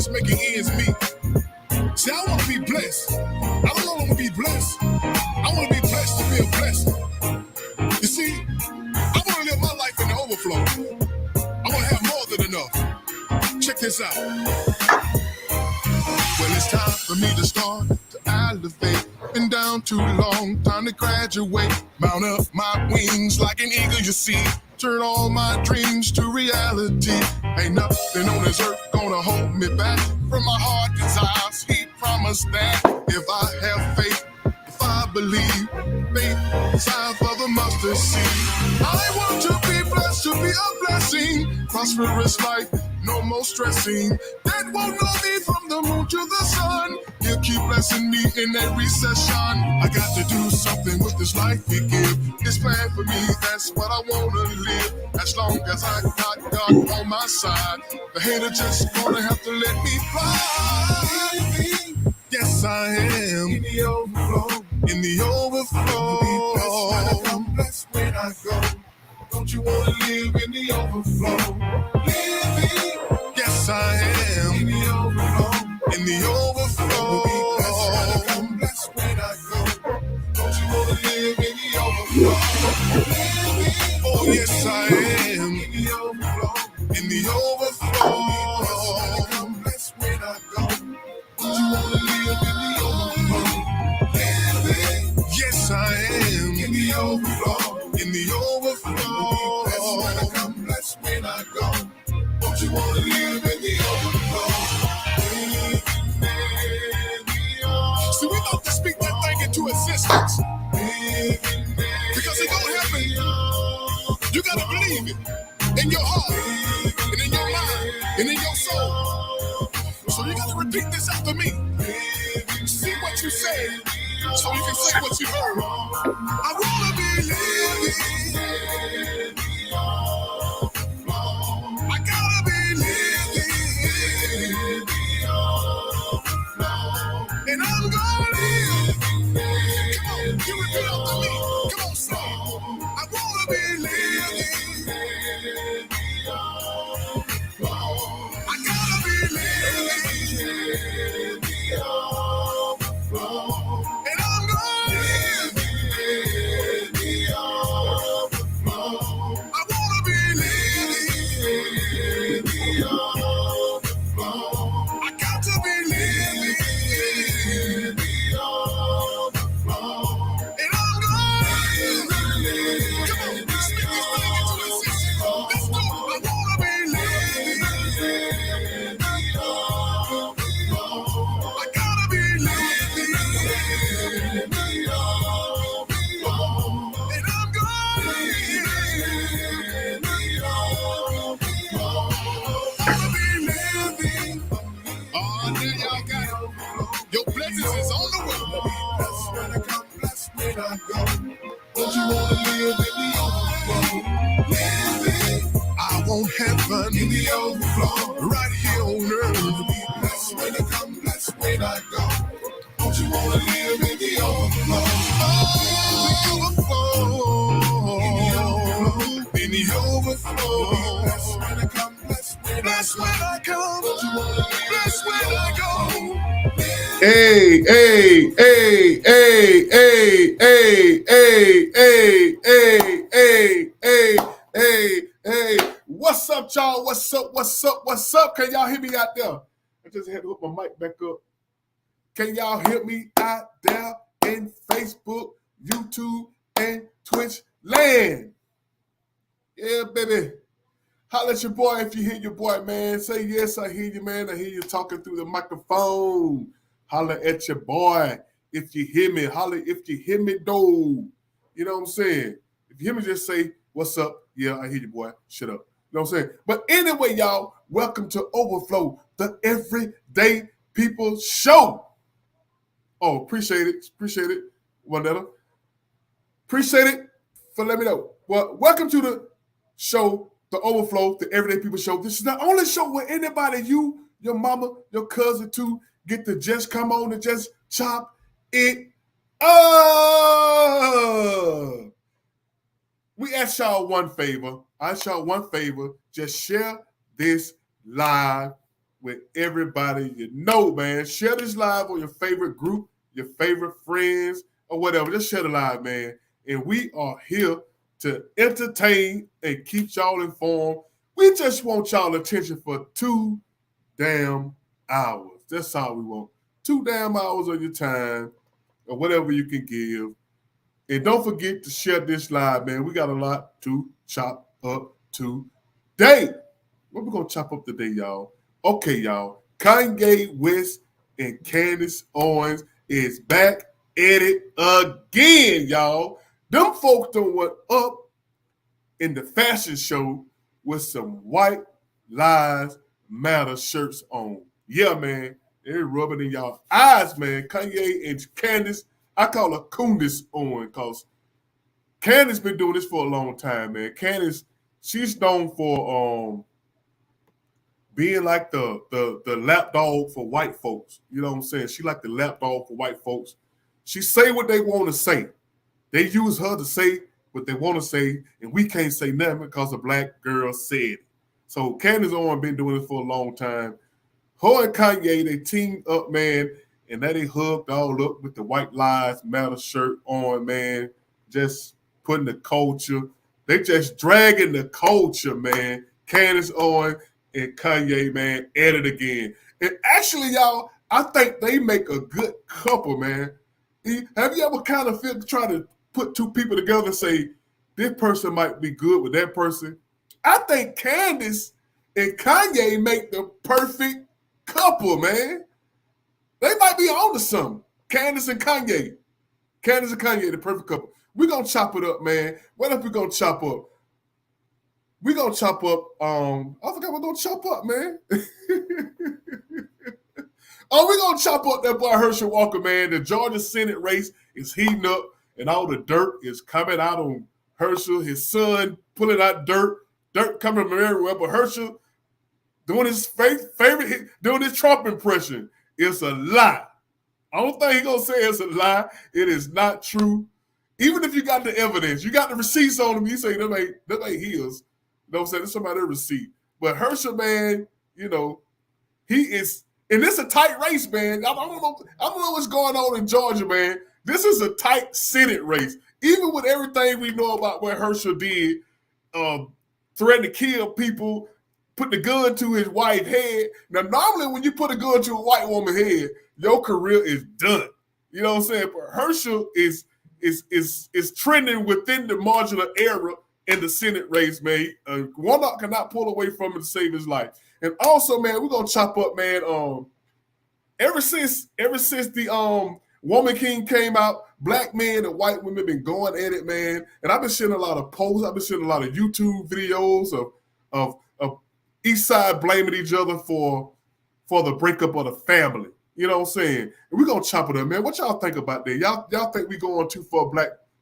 just making ends meet. See, I want to be blessed. I don't want to be blessed. I want to be blessed to be a blessing. You see, I want to live my life in the overflow. I want to have more than enough. Check this out. Well, it's time for me to start to elevate. Been down too long, time to graduate. Mount up my wings like an eagle, you see. Turn all my dreams to reality. Ain't nothing on this earth gonna hold me back from my heart desires. He promised that if I have faith, if I believe, faith the size of a mustard seed. I want to be blessed, to be a blessing. Prosperous life, no more stressing. That won't know me from the moon to the sun. He'll keep blessing me in every session. I got to do something with this life he give. His plan for me, that's what I wanna live. As long as I got God on my side, the hater just gonna have to let me fly. Yes, I am in the overflow. In the overflow. I'm blessed when I go. Don't you wanna live in the overflow? Living. Yes, I am in the overflow. In the overflow. I'm blessed when I go. Don't you wanna live in the overflow? Living. Oh yes, I am in the overflow. In the overflow. I'm blessed when I go. Don't you wanna live in the overflow? Living. Yes, I am in the overflow. In the overflow. I'm blessed when I go. Don't you wanna live in the overflow? See, we about to speak that thing into existence. Because it gonna happen. You gotta believe it. In your heart, and in your mind, and in your soul. So you gotta repeat this after me. See what you say, so you can say what you heard. I wanna be living. I gotta be living. And I'm gonna live. Come on, you repeat after me. Come on, say. I wanna be living. I gotta be living. And I'm gonna live. I wanna be living. I got to be living. And I'm gonna live. Come on, speak this thing into existence. Let's go. I wanna be living. I gotta be living. And I'm gonna live. Oh, now y'all got it. Your blessings is on the way. Blessed when I come, blessed when I go. Don't you wanna live in the overflow? Living. I want heaven in the overflow. Right here on earth. Blessed when I come, blessed when I go. Don't you wanna live in the overflow? Oh, overflow. In the overflow. Blessed when I come, blessed when I come. Don't you wanna live? Blessed when I go. Hey, hey, hey, hey, hey, hey, hey, hey, hey, hey, hey, hey, hey. What's up, y'all? What's up? What's up? What's up? Can y'all hear me out there? I just had to hook my mic back up. Can y'all hear me out there in Facebook, YouTube, and Twitch land? Yeah, baby. Holla at your boy if you hear your boy, man. Say yes, I hear you, man. I hear you talking through the microphone. Holla at your boy if you hear me. Holla if you hear me, though. You know what I'm saying? If you hear me, just say, what's up? Yeah, I hear you, boy. Shut up. You know what I'm saying? But anyway, y'all, welcome to Overflow, the Everyday People Show. Oh, appreciate it. Appreciate it. Whatever. Appreciate it for letting me know. Well, welcome to the show, the Overflow, the Everyday People Show. This is the only show where anybody, you, your mama, your cousin too, get to just come on and just chop it up. We ask y'all one favor. I ask y'all one favor. Just share this live with everybody you know, man. Share this live on your favorite group, your favorite friends, or whatever. Just share the live, man. And we are here to entertain and keep y'all informed. We just want y'all attention for 2 damn hours. That's all we want. 2 damn hours of your time or whatever you can give. And don't forget to share this live, man. We got a lot to chop up today. What we going to chop up today, y'all? Okay, y'all. Kanye West and Candice Owens is back at it again, y'all. Them folks done went up in the fashion show with some White Lives Matter shirts on. Yeah, man. They're rubbing in y'all eyes, man. Kanye and Candice, I call her Candice Owens because Candice been doing this for a long time, man. Candice, she's known for being like the lapdog for white folks. You know what I'm saying? She like the lapdog for white folks. She say what they want to say. They use her to say what they want to say, and we can't say nothing because a black girl said it. So Candice Owens been doing this for a long time. Her and Kanye, they teamed up, man, and then they hugged all up with the White Lives Matter shirt on, man. Just putting the culture. They just dragging the culture, man. Candice Owens and Kanye, man, at it again. And actually, y'all, I think they make a good couple, man. Have you ever kind of try to put two people together and say, this person might be good with that person? I think Candice and Kanye make the perfect couple, man. They might be on to something. Candice and Kanye. Candice and Kanye, the perfect couple. We're going to chop it up, man. What if we're going to chop up? We're going to chop up, I forgot we're going to chop up, man. We're going to chop up that boy Hershel Walker, man. The Georgia Senate race is heating up, and all the dirt is coming out on Hershel. His son pulling out dirt coming from everywhere, but Hershel doing his favorite, doing his Trump impression. It's a lie. I don't think he's going to say it's a lie. It is not true. Even if you got the evidence, you got the receipts on him, you say, that ain't his. You know what I'm saying? It's somebody's receipt. But Hershel, man, you know, he is, and this is a tight race, man. I don't know what's going on in Georgia, man. This is a tight Senate race. Even with everything we know about what Hershel did, threatened to kill people, put the gun to his wife's head. Now, normally when you put a gun to a white woman's head, your career is done. You know what I'm saying? But Hershel is trending within the margin of error in the Senate race, man. Warnock cannot pull away from it to save his life. And also, man, we're gonna chop up, man. Ever since the Woman King came out, black men and white women been going at it, man. And I've been seeing a lot of posts. I've been seeing a lot of YouTube videos of each side blaming each other for the breakup of the family. You know what I'm saying? And we're gonna chop it up, man. What y'all think about that? Y'all think we going too far,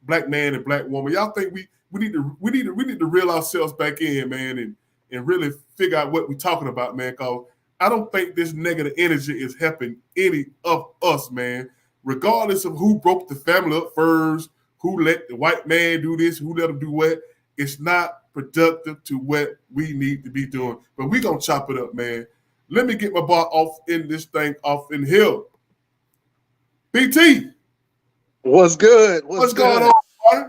black man and black woman? Y'all think we need to reel ourselves back in, man, and really figure out what we're talking about, man, because I don't think this negative energy is helping any of us, man. Regardless of who broke the family up first, who let the white man do this, who let him do what, it's not productive to what we need to be doing. But we're going to chop it up, man. Let me get my bar off in here. BT. What's good? What's going on, boy?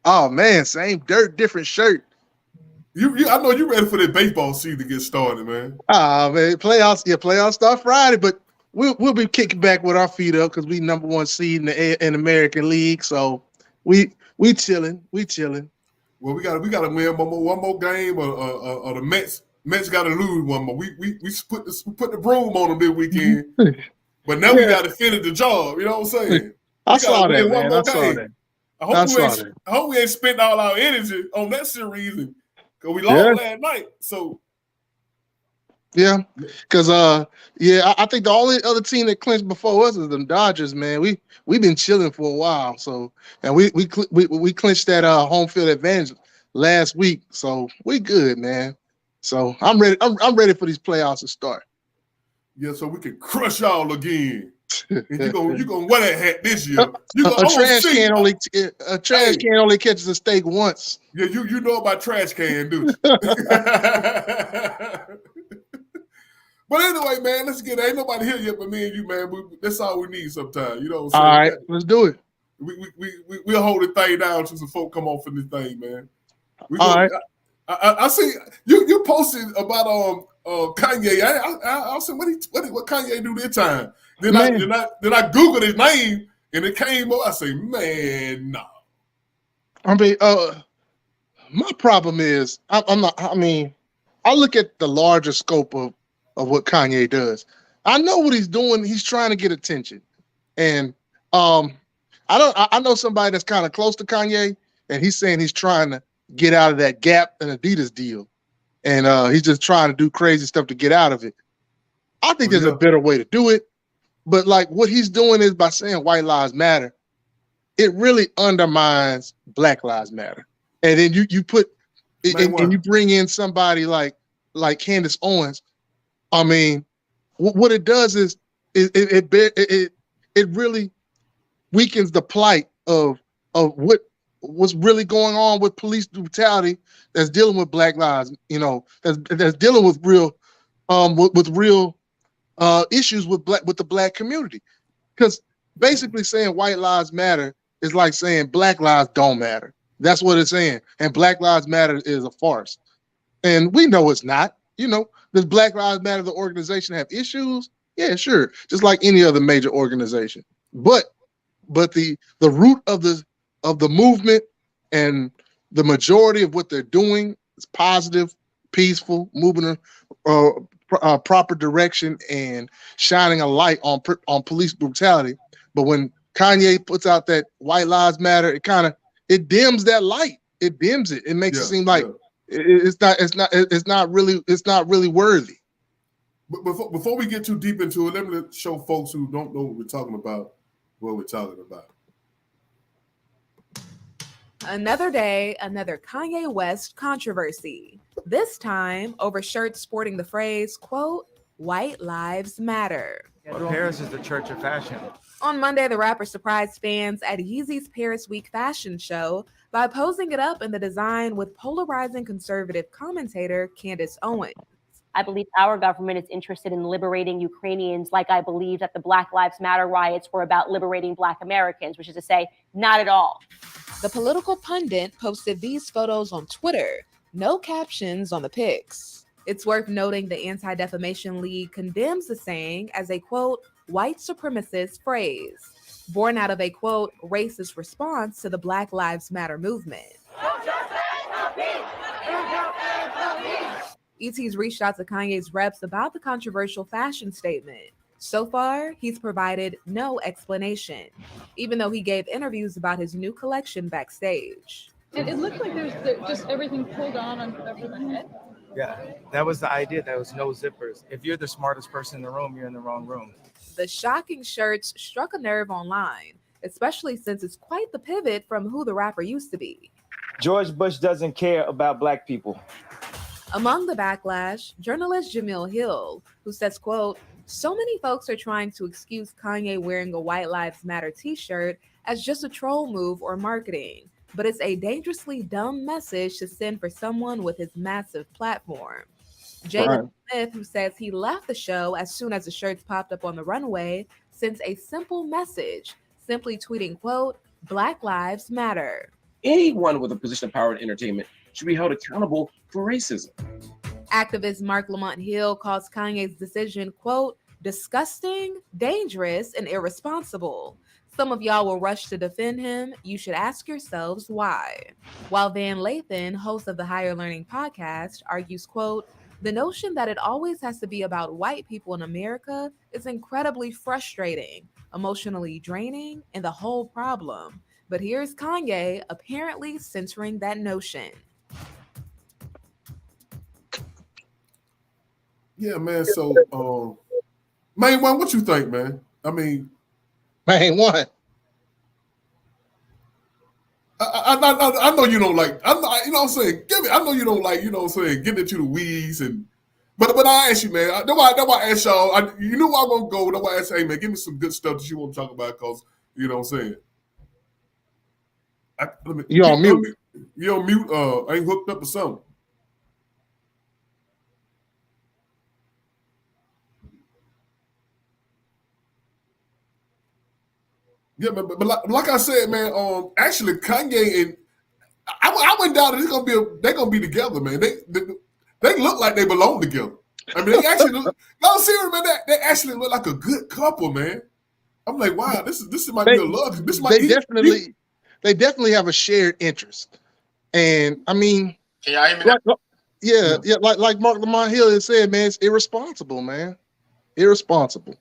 Oh, man, same dirt, different shirt. I know you ready for the baseball season to get started, man. Man, playoffs start Friday, but we'll be kicking back with our feet up because we number one seed in the American League. So we chilling. Well, we gotta win one more game, or the Mets gotta lose one more. We put the broom on them this weekend, but now we gotta finish the job. You know what I'm saying? I saw that, man. I saw that. I hope we ain't spent all our energy on that series because we lost last night. So. Yeah, because I think the only other team that clinched before us is the Dodgers, man. We've been chilling for a while, so and we clinched that home field advantage last week, so we good, man. So I'm ready. I'm ready for these playoffs to start. Yeah, so we can crush y'all again. And you gonna wear that hat this year. A trash can only catches a steak once. Yeah, you know about trash can, do you? But anyway, man, let's get. Ain't nobody here yet but me and you, man. That's all we need sometimes. You know what I'm saying? All right, let's do it. We'll hold the thing down until some folk come off in this thing, man. All right. I see you posted about Kanye. I said what Kanye do this time? Then I Googled his name and it came up. I say, man, no. I mean, my problem is I'm not. I mean, I look at the larger scope of what Kanye does. I know what he's doing. He's trying to get attention, and I know somebody that's kind of close to Kanye, and he's saying he's trying to get out of that Gap and Adidas deal, and he's just trying to do crazy stuff to get out of it. I think there's a better way to do it, but like what he's doing is by saying white lives matter, it really undermines Black Lives Matter. And then you put and you bring in somebody like Candice Owens. I mean, what it does is it really weakens the plight of what's really going on with police brutality that's dealing with Black lives. You know, that's dealing with real real issues with the Black community. Because basically saying white lives matter is like saying Black lives don't matter. That's what it's saying. And Black Lives Matter is a farce. And we know it's not. You know, does Black Lives Matter, the organization, have issues? Yeah, sure. Just like any other major organization. But the root of the movement and the majority of what they're doing is positive, peaceful, moving in proper direction and shining a light on police brutality. But when Kanye puts out that white lives matter, it dims that light. It dims it. It makes it seem like it's not really worthy. But before we get too deep into it, let me show folks who don't know what we're talking about what we're talking about. Another day, another Kanye West controversy. This time over shirts sporting the phrase, quote, white lives matter. Well, Paris is the church of fashion. On Monday, the rapper surprised fans at Yeezy's Paris Week fashion show by posing it up in the design with polarizing conservative commentator Candice Owens. I believe our government is interested in liberating Ukrainians, like I believe that the Black Lives Matter riots were about liberating Black Americans, which is to say, not at all. The political pundit posted these photos on Twitter, no captions on the pics. It's worth noting the Anti-Defamation League condemns the saying as a, quote, white supremacist phrase, born out of a, quote, racist response to the Black Lives Matter movement. ET's reached out to Kanye's reps about the controversial fashion statement. So far, he's provided no explanation, even though he gave interviews about his new collection backstage. And it looked like there's just everything pulled on over the head. Yeah, that was the idea. There was no zippers. If you're the smartest person in the room, you're in the wrong room. The shocking shirts struck a nerve online, especially since it's quite the pivot from who the rapper used to be. George Bush doesn't care about Black people. Among the backlash, journalist Jamil Hill, who says, quote, so many folks are trying to excuse Kanye wearing a White Lives Matter t-shirt as just a troll move or marketing, but it's a dangerously dumb message to send for someone with his massive platform. Jaden Smith, who says he left the show as soon as the shirts popped up on the runway, sends a simple message, simply tweeting, quote, Black Lives Matter. Anyone with a position of power in entertainment should be held accountable for racism. Activist Mark Lamont Hill calls Kanye's decision, quote, disgusting, dangerous, and irresponsible. Some of y'all will rush to defend him. You should ask yourselves why. While Van Lathan, host of the Higher Learning podcast, argues, quote, the notion that it always has to be about white people in America is incredibly frustrating, emotionally draining, and the whole problem. But here's Kanye apparently censoring that notion. Yeah, man. So, Main One, what you think, man? I mean, Main One. I know you don't like. You know what I'm saying. I know you don't like. You know what I'm saying. Getting into the weeds and. But I ask you, man. That's why I ask y'all. You know where I'm gonna go. That's why I ask, hey, man, give me some good stuff that you want to talk about, cause you know what I'm saying. You on mute? You on mute? I ain't hooked up or something. Yeah, but like I said, man, actually Kanye and I went down and they're gonna be together, man. They look like they belong together. I mean, they actually look, no, serious, man. They actually look like a good couple, man. I'm like, wow, this might be a love. This might they definitely have a shared interest, and I mean, can y'all hear me now? Yeah, like Mark Lamont Hill has said, man, it's irresponsible, man. Irresponsible.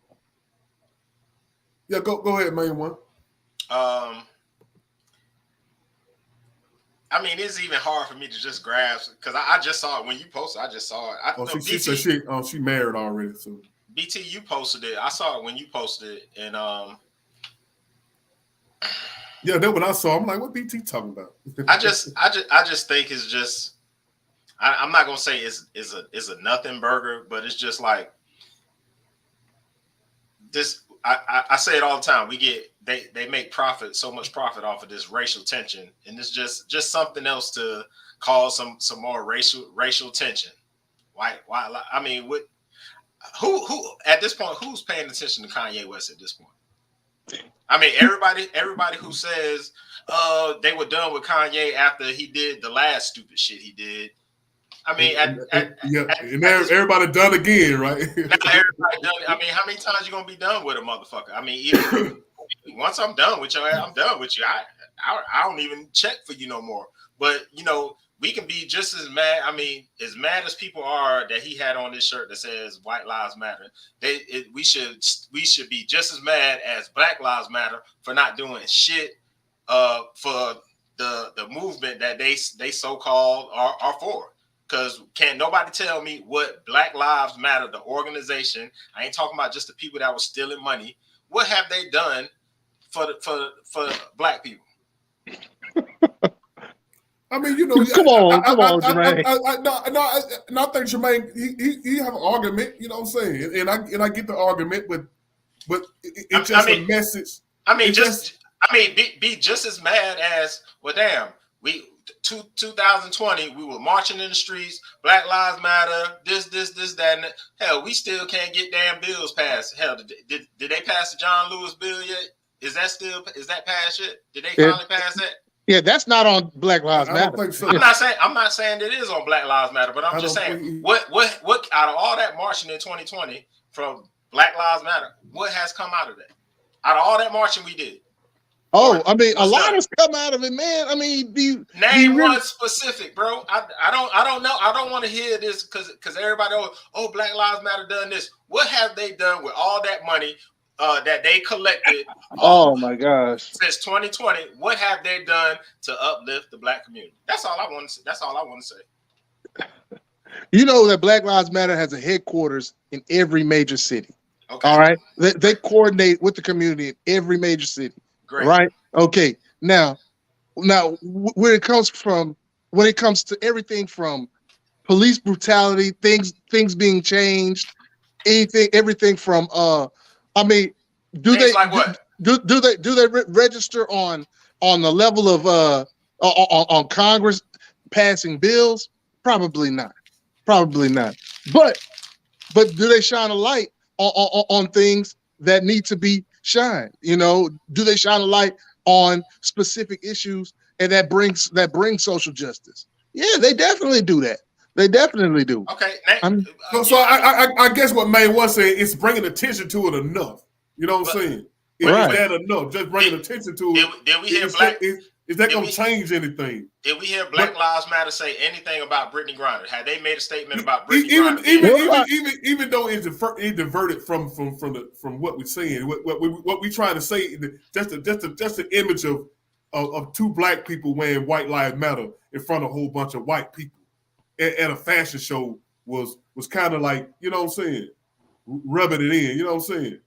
Yeah, go ahead, man. One. I mean, it's even hard for me to just grasp because I just saw it when you posted. I just saw it. She said she married already. So BT, you posted it. I saw it when you posted it, and yeah, that's what I saw. I'm like, what BT talking about? I just think it's just. I'm not gonna say it's a nothing burger, but it's just like this. I say it all the time. We get they make so much profit off of this racial tension, and it's just something else to cause some more racial tension. Why? I mean, who at this point, who's paying attention to Kanye West at this point? I mean, everybody who says they were done with Kanye after he did the last stupid shit he did. I mean, everybody done again, right? Now everybody done. I mean, how many times you gonna be done with a motherfucker? I mean, even once I'm done with you, I'm done with you. I don't even check for you no more. But we can be just as mad. I mean, as mad as people are that he had on this shirt that says "White Lives Matter." We should be just as mad as Black Lives Matter for not doing shit for the movement that they so-called are for. Because can't nobody tell me what Black Lives Matter, the organization, I ain't talking about just the people that were stealing money. What have they done for Black people? I mean, come on, Jermaine. I think Jermaine, he have an argument. You know what I'm saying? And I get the argument, but it's just a message. I mean, be just as mad as damn. 2020, we were marching in the streets. Black Lives Matter. This, that, and that. Hell, we still can't get damn bills passed. Hell, did they pass the John Lewis bill yet? Is that passed yet? Did they finally pass that? Yeah, that's not on Black Lives Matter. I don't think so. I'm not saying it is on Black Lives Matter, but I'm just saying what out of all that marching in 2020 from Black Lives Matter, what has come out of that? Out of all that marching we did. Oh, I mean, a lot has come out of it, man. I mean, name one specific, bro. I don't know. I don't want to hear this because everybody, Black Lives Matter done this. What have they done with all that money that they collected? Oh my gosh! Since 2020, what have they done to uplift the Black community? That's all I want to say. That's all I want to say. You know that Black Lives Matter has a headquarters in every major city. Okay. All right. They coordinate with the community in every major city. Great. Right. Okay. Now, when it comes to everything from police brutality, things being changed, everything from I mean, do they register on the level of on Congress passing bills? Probably not. But do they shine a light on things that need to be shined? Do they shine a light on specific issues and that brings social justice? Yeah, they definitely do that. They definitely do. Okay. So I guess what May was saying is bringing attention to it enough. You know what I'm saying? Is that enough? Just bringing attention to it. Did we hear Black? Is that going to change anything? Did we hear Black Lives Matter say anything about Brittany Griner? Had they made a statement about Brittany Griner? Even though it diverted from what we're saying, what we trying to say, just an image of two Black people wearing White Lives Matter in front of a whole bunch of white people at a fashion show was kind of like, you know what I'm saying, rubbing it in. You know what I'm saying?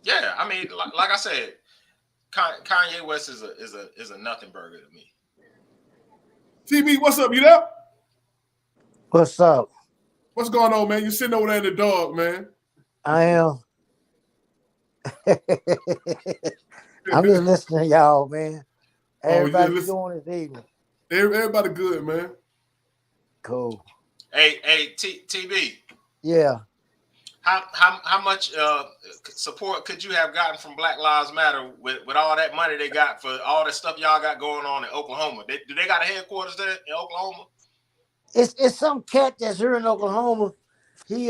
Yeah, I mean, like I said, Kanye West is a nothing burger to me. TB, what's up? You there? What's up? What's going on, man? You sitting over there in the dog, man. I am. I'm just listening to y'all, man. Everybody doing this evening. Everybody good, man. Cool. Hey, TB. Yeah. How much support could you have gotten from Black Lives Matter with all that money they got for all the stuff y'all got going on in Oklahoma? Do they got a headquarters there in Oklahoma? It's some cat that's here in Oklahoma. He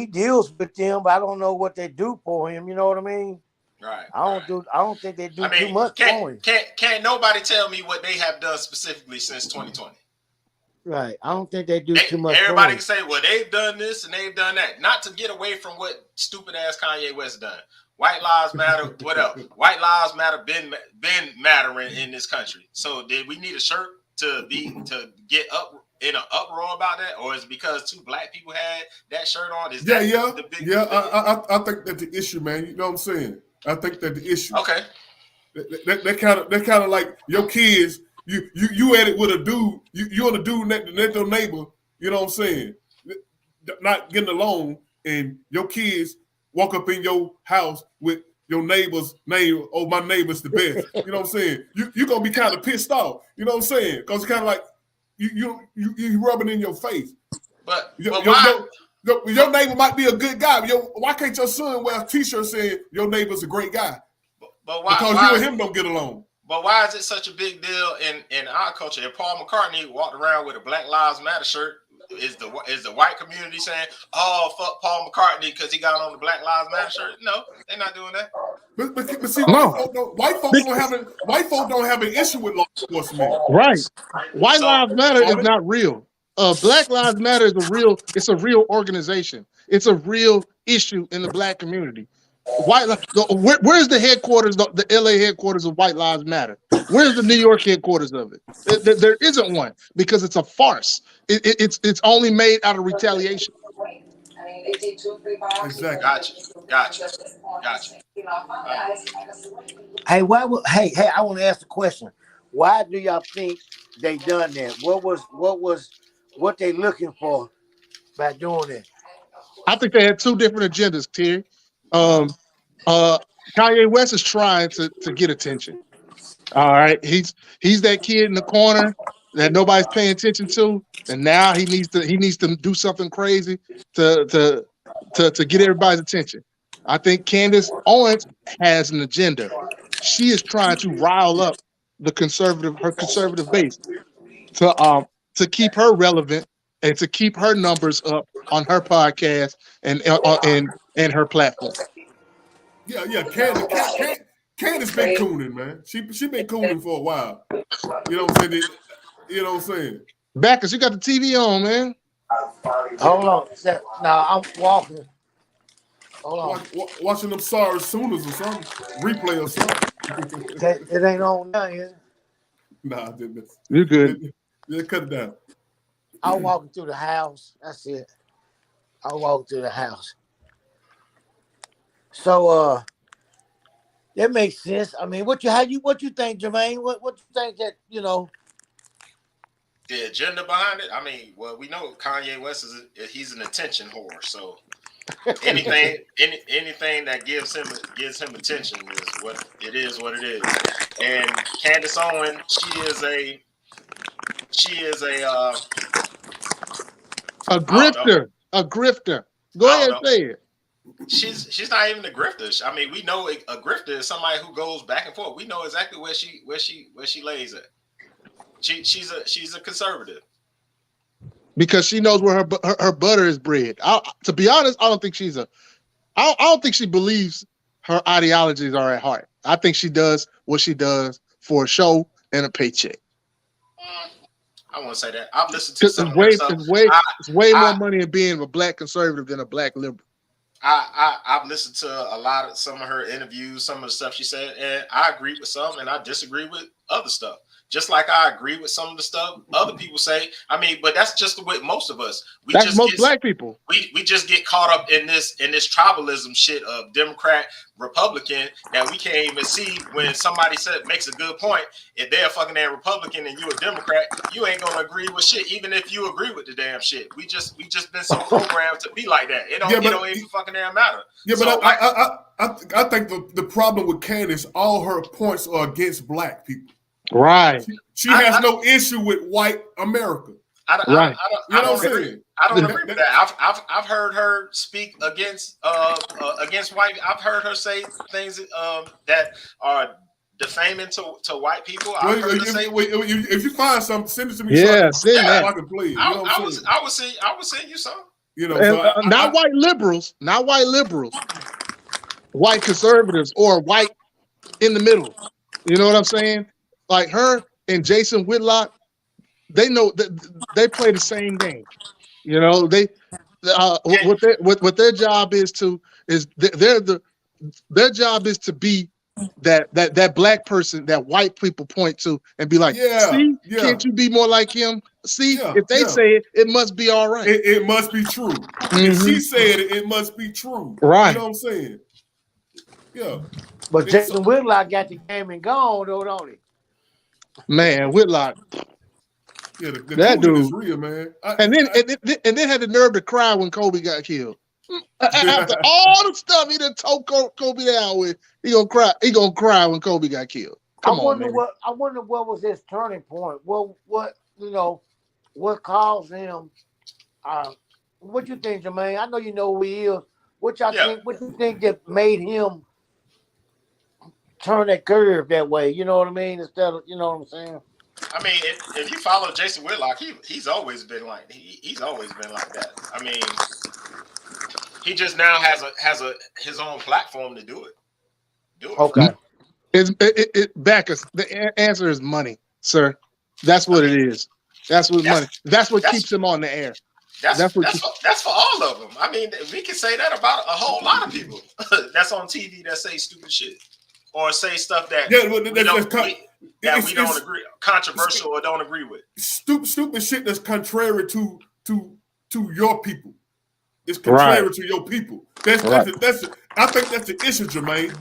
deals with them, but I don't know what they do for him. You know what I mean? Right. I don't think they do too much for him. Can't nobody tell me what they have done specifically since 2020. Right. I don't think they do too much. Everybody can say, well, they've done this and they've done that. Not to get away from what stupid ass Kanye West done. White lives matter. What else? White lives matter. Been mattering in this country. So did we need a shirt to get up in an uproar about that, or is it because two black people had that shirt on? Is that the big deal? I think that the issue, man. You know what I'm saying? I think that the issue. Okay. That kind of like your kids. You at it with a dude. You on a dude next your neighbor. You know what I'm saying? Not getting along, and your kids walk up in your house with your neighbor's name. Oh, my neighbor's the best. You know what I'm saying? You gonna be kind of pissed off. You know what I'm saying? Because it's kind of like you rubbing in your face. But your neighbor might be a good guy. Why can't your son wear a T-shirt saying your neighbor's a great guy? But why? Because you and him don't get along. But why is it such a big deal in our culture? If Paul McCartney walked around with a Black Lives Matter shirt, is the white community saying, "Oh, fuck Paul McCartney" because he got on the Black Lives Matter shirt? No, they're not doing that. But see, white folks don't have an issue with law enforcement. Right. White Lives Matter is not real. Black Lives Matter is a real organization. It's a real issue in the black community. Where's the headquarters, the LA headquarters of White Lives Matter? Where's the New York headquarters of it? There isn't one because it's a farce. It's only made out of retaliation. Exactly. Gotcha. Hey, I want to ask the question. Why do y'all think they done that? What they looking for by doing it? I think they had two different agendas, Terry. Kanye West is trying to get attention. All right, he's that kid in the corner that nobody's paying attention to, and now he needs to do something crazy to get everybody's attention. I think Candice Owens has an agenda. She is trying to rile up her conservative base to keep her relevant and to keep her numbers up on her podcast and her platform. Yeah. Candice been cooning, man. She been cooning for a while. You know what I'm saying? Backus, you got the TV on, man. Hold on. No, I'm walking. Hold on. Watching them Sorry Sooners or something. Replay or something. It ain't on now, is it? Nah, I didn't. You're good. Yeah, cut it down. I'm walking through the house. That's it. I'm walking through the house. So that makes sense. I mean, what you think, Jermaine? What you think that, you know? The agenda behind it? I mean, well, we know Kanye West he's an attention whore. So anything that gives him attention is what it is. And Candice Owens, she is a grifter. A grifter. Go ahead and say it. She's not even a grifter. I mean, we know a grifter is somebody who goes back and forth. We know exactly where she lays at. She's a conservative because she knows where her butter is bred. To be honest, I don't think I don't think she believes her ideologies are at heart. I think she does what she does for a show and a paycheck. I won't say that. I've listened to some it's way more money in being a black conservative than a black liberal. I've listened to some of her interviews, some of the stuff she said, and I agree with some and I disagree with other stuff. Just like I agree with some of the stuff other people say. I mean, but that's just the way most of us. Black people. We just get caught up in this tribalism shit of Democrat, Republican that we can't even see when somebody makes a good point. If they're a fucking Republican and you a Democrat, you ain't gonna agree with shit, even if you agree with the damn shit. We just been so programmed to be like that. It don't even fucking damn matter. Yeah, but so I think the problem with Candice, all her points are against black people. Right. She has no issue with white America. Right. I don't agree. I don't agree with that. I've heard her speak against white. I've heard her say things that are defaming to white people. If you find something, send it to me. Yeah, so send that. I can play it. I would send you some. You know, not white liberals, white conservatives or white in the middle. You know what I'm saying? Like her and Jason Whitlock, they know that they play the same game. You know, what their job is their job is to be that black person that white people point to and be like, can't you be more like him? See, if they say it, it must be all right. It must be true. If she said it, it must be true. Right. You know what I'm saying? Yeah. But Jason Whitlock got the game and gone, though, don't he? Man, Whitlock. Yeah, that dude is real, man. And then had the nerve to cry when Kobe got killed. After all the stuff he done told Kobe down with, he gonna cry. He gonna cry when Kobe got killed. I wonder what was his turning point. What caused him? What you think, Jermaine? I know you know who he is. What you think that made him turn that curve that way? You know what I mean? Instead of, you know what I'm saying? I mean, if you follow Jason Whitlock, he's always been like he's always been like that. I mean, he just now has his own platform to do it. Okay. Backus. The answer is money, sir. That's what it is. That's what money. That's what keeps him on the air. That's for all of them. I mean, we can say that about a whole lot of people that's on TV that say stupid shit or say stuff that we don't agree, controversial or don't agree with. Stupid shit that's contrary to your people. It's contrary to your people. I think that's the issue, Jermaine.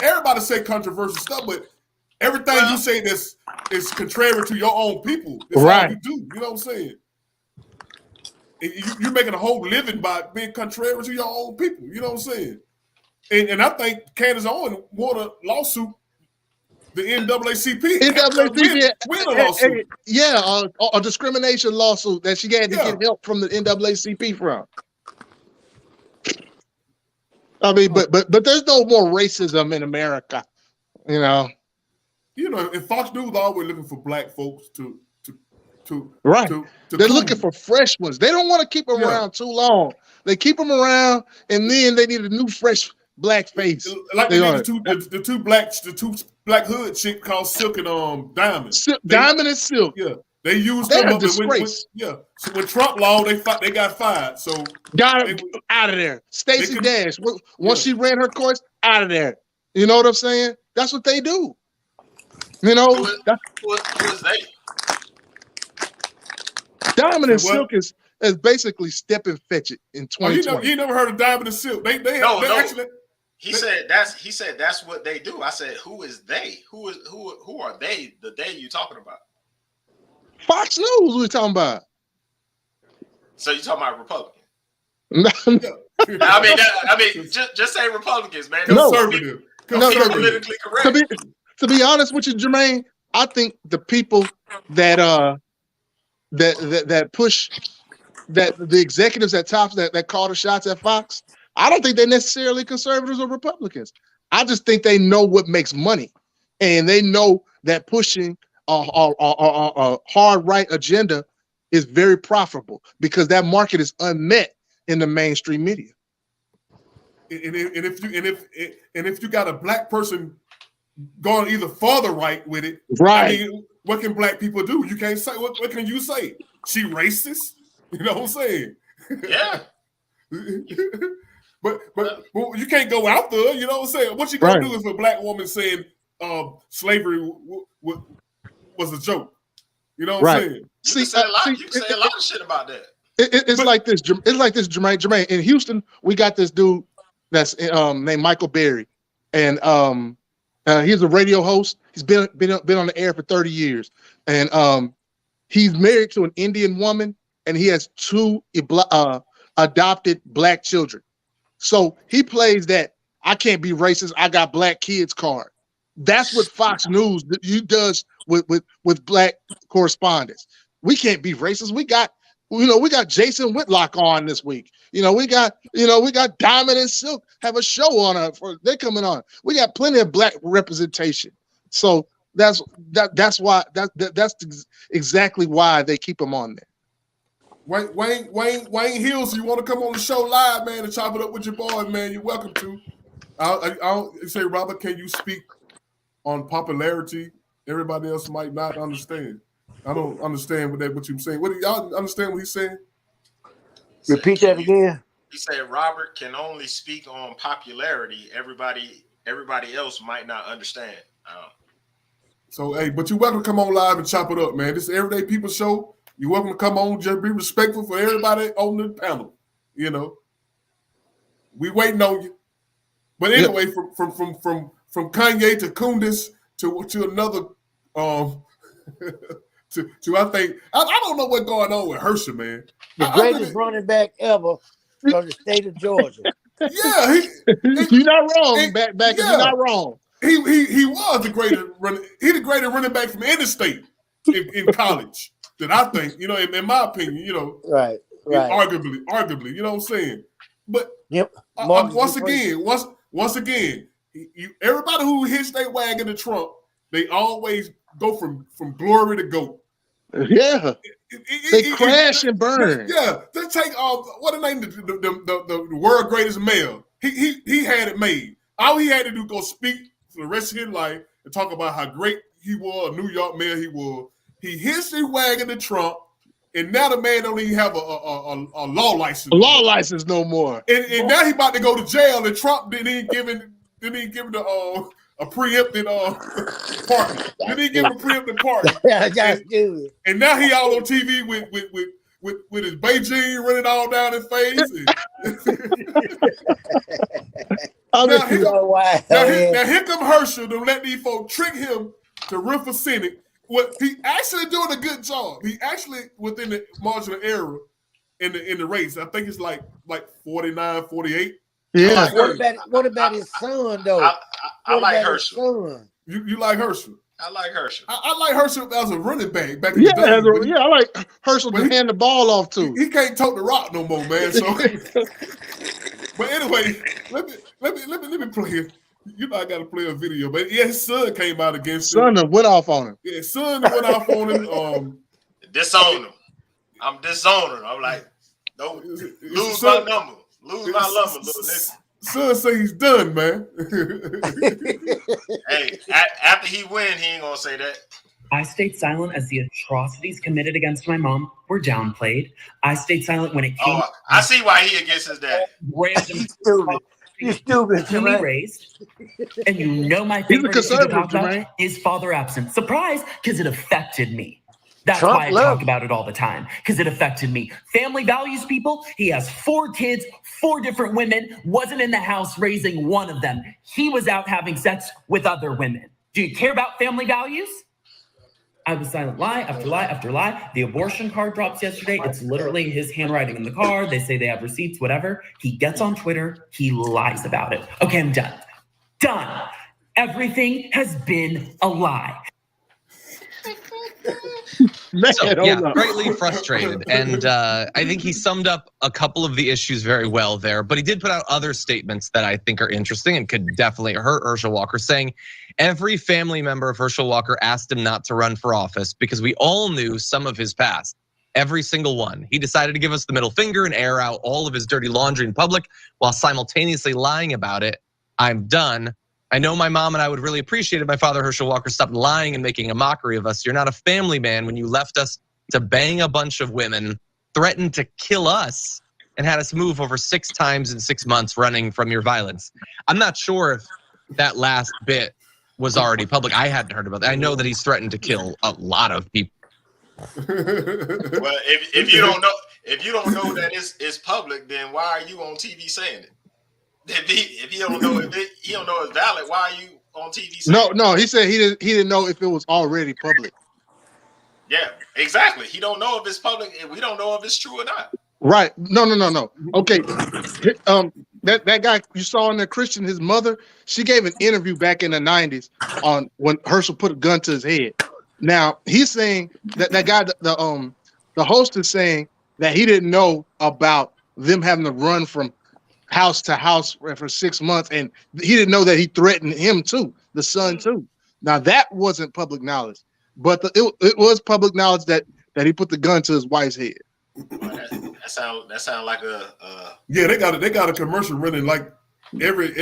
Everybody say controversial stuff, but everything you say is contrary to your own people. That's all you do. You know what I'm saying? You're making a whole living by being contrary to your own people. You know what I'm saying? And I think Candice Owens won a lawsuit, the NAACP. Win a lawsuit. A discrimination lawsuit that she had to get help from the NAACP from. I mean, but there's no more racism in America, you know. You know, and Fox News always looking for black folks to They're looking for fresh ones. They don't want to keep them around too long. They keep them around, and then they need a new fresh black face. Like the two black hood chick called Silk and Diamond. Diamond and Silk. Yeah, they used them. They're a disgrace. So when Trump law, they got fired. So got them out of there. Stacey Dash. Once she ran her course, out of there. You know what I'm saying? That's what they do. You know, who is they? Diamond and Silk is basically step and fetch it in 2020. You never heard of Diamond and Silk? Actually. He said that's what they do. I said, who is they? Who are they? The they you talking about? Fox News. We're talking about. So you talking about Republicans? I mean, just say Republicans, man. Conservative. Politically correct. To be honest with you, Jermaine, I think the people that push that the executives at top that call the shots at Fox, I don't think they're necessarily conservatives or Republicans. I just think they know what makes money, and they know that pushing a hard right agenda is very profitable because that market is unmet in the mainstream media. And if you got a black person going either far the right with it, right? I mean, what can black people do? You can't say what can you say? She racist? You know what I'm saying? Yeah. but you can't go out there. You know what I'm saying? What you gonna do if a black woman saying slavery was a joke? You know what I'm saying? You can say a lot of shit about that. It's like this, Jermaine. In Houston, we got this dude that's named Michael Berry, and he's a radio host. He's been on the air for 30 years, and he's married to an Indian woman, and he has 2 adopted black children. So he plays that I can't be racist, I got black kids card. That's what Fox News does with black correspondents. we can't be racist. We got Jason Whitlock on this week. We got Diamond and Silk have a show on they're coming on. We got plenty of black representation. So that's why that's exactly why they keep them on there. Wayne Hills, you want to come on the show live, man, and chop it up with your boys, man? You're welcome to. I'll say, Robert, can you speak on popularity? Everybody else might not understand. I don't understand what you're saying. What do y'all understand what he's saying? Repeat that again. He said Robert can only speak on popularity. Everybody else might not understand. So, hey, but you're welcome to come on live and chop it up, man. This is Everyday People Show. You're welcome to come on. Just be respectful for everybody on the panel. We waiting on you. But anyway, from Kanye to Candice to another to I think I don't know what's going on with Hershel, man. The greatest running back ever from the state of Georgia. Yeah, you're not wrong. Back, yeah. You're not wrong. He was the greatest running. He's the greatest running back from any state in college. That I think, in my opinion, right. Arguably, you know what I'm saying. But once again, everybody who hits their wagon to Trump, they always go from glory to GOAT. Yeah, they crash and burn. Yeah, they take what the name the world greatest male. He had it made. All he had to do go speak for the rest of his life and talk about how great he was, a New York mayor he was. He hits his wagon to Trump, and now the man don't even have a law license. A law license no more. And now he about to go to jail, and Trump didn't even give him a preempted pardon. Didn't even give him a preempted pardon. And now he all on TV with his Beijing running all down his face. Now here come Hershel to let these folks trick him to run for Senate. What he actually doing a good job. He actually within the margin of error in the race. I think it's like 49, 48. Yeah. What about his son though? I like Hershel. You like Hershel? I like Hershel. I like Hershel as a running back back in the day. I like Hershel to hand the ball off to. He can't tote the rock no more, man. So, but anyway, let me play it. I got to play a video, but his son came out against him. Son went off on him. Yeah, son went off on him. Disown him. I'm disowning him. I'm like, don't lose my number. Lose my number, little nigga. Son say he's done, man. Hey, after he win, he ain't gonna say that. I stayed silent as the atrocities committed against my mom were downplayed. I stayed silent when it came. Oh, I see why he against his dad. Random You're stupid, Jermaine. Raised, and my favorite issue to talk about is father absence. Surprise, because it affected me. That's Trump why I talk about it all the time, because it affected me. Family values, people. He has 4 kids, 4 different women, wasn't in the house raising one of them. He was out having sex with other women. Do you care about family values? I was silent lie after lie after lie. The abortion card drops yesterday. It's literally his handwriting in the card. They say they have receipts, whatever. He gets on Twitter. He lies about it. Okay, I'm done. Done. Everything has been a lie. Man, greatly frustrated. And I think he summed up a couple of the issues very well there, but he did put out other statements that I think are interesting and could definitely hurt Hershel Walker, saying every family member of Hershel Walker asked him not to run for office because we all knew some of his past. Every single one. He decided to give us the middle finger and air out all of his dirty laundry in public while simultaneously lying about it. I'm done. I know my mom and I would really appreciate it. My father, Hershel Walker, stopped lying and making a mockery of us. You're not a family man when you left us to bang a bunch of women, threatened to kill us, and had us move over 6 times in 6 months running from your violence. I'm not sure if that last bit was already public. I hadn't heard about that. I know that he's threatened to kill a lot of people. Well, if you don't know that it's public, then why are you on TV saying it? If you don't know he don't know it's valid, why are you on TV saying No, he said he didn't know if it was already public. Yeah, exactly. He don't know if it's public, and we don't know if it's true or not. Right. No. Okay. That guy you saw in there, Christian, his mother, she gave an interview back in the 90s on when Hershel put a gun to his head. Now he's saying that guy, the host is saying that he didn't know about them having to run from house to house for 6 months, and he didn't know that he threatened him too, the son too. Now that wasn't public knowledge, but it was public knowledge that he put the gun to his wife's head. That sound like a yeah. They got a commercial running like every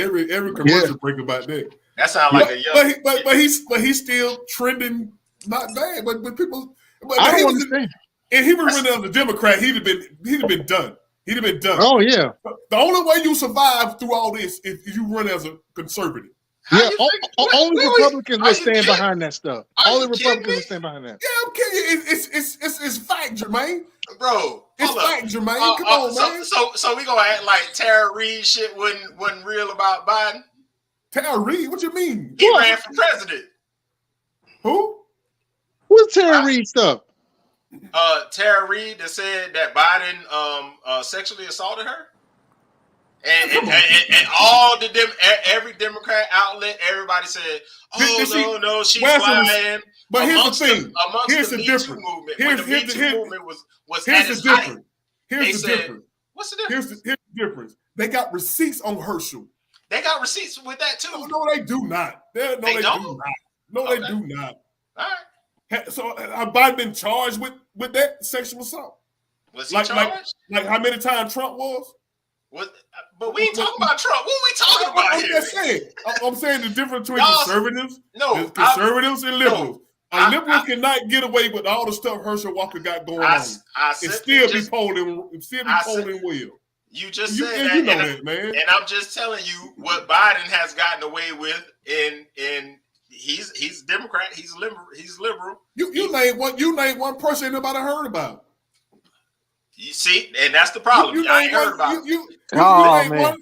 commercial break about that. That sound like a young. But he's still trending not bad. But people. But I don't understand. If he was running as a Democrat, he'd have been done. He'd have been done. Oh yeah. The only way you survive through all this is if you run as a conservative. Yeah, only Republicans will stand behind that stuff. Only Republicans will stand behind that. Yeah, I'm kidding. It's fact, Jermaine. Bro, it's fact, Jermaine. Come on, man. So we gonna act like Tara Reid shit wasn't real about Biden? Tara Reid? What you mean? He ran for president. Who? What's Tara Reid stuff? Tara Reid that said that Biden sexually assaulted her. And all every Democrat outlet, everybody said, "Oh no, she's lying." But here's the thing. Here's the difference. Here's the movement was at its height. Here's the difference. What's the difference? Here's the difference. They got receipts on Hershel. They got receipts with that too. No, they do not. They do not. All right. So Biden been charged with that sexual assault? Was he charged? Like how many times Trump was? But we ain't talking about Trump. What we talking about here? I'm saying the difference between conservatives and liberals. A liberal cannot get away with all the stuff Hershel Walker got going on. It still be polling well. You just said that, you know that, man. And I'm just telling you what Biden has gotten away with in he's Democrat, he's liberal. You name one person ain't nobody heard about. You see, and that's the problem. I ain't heard about man.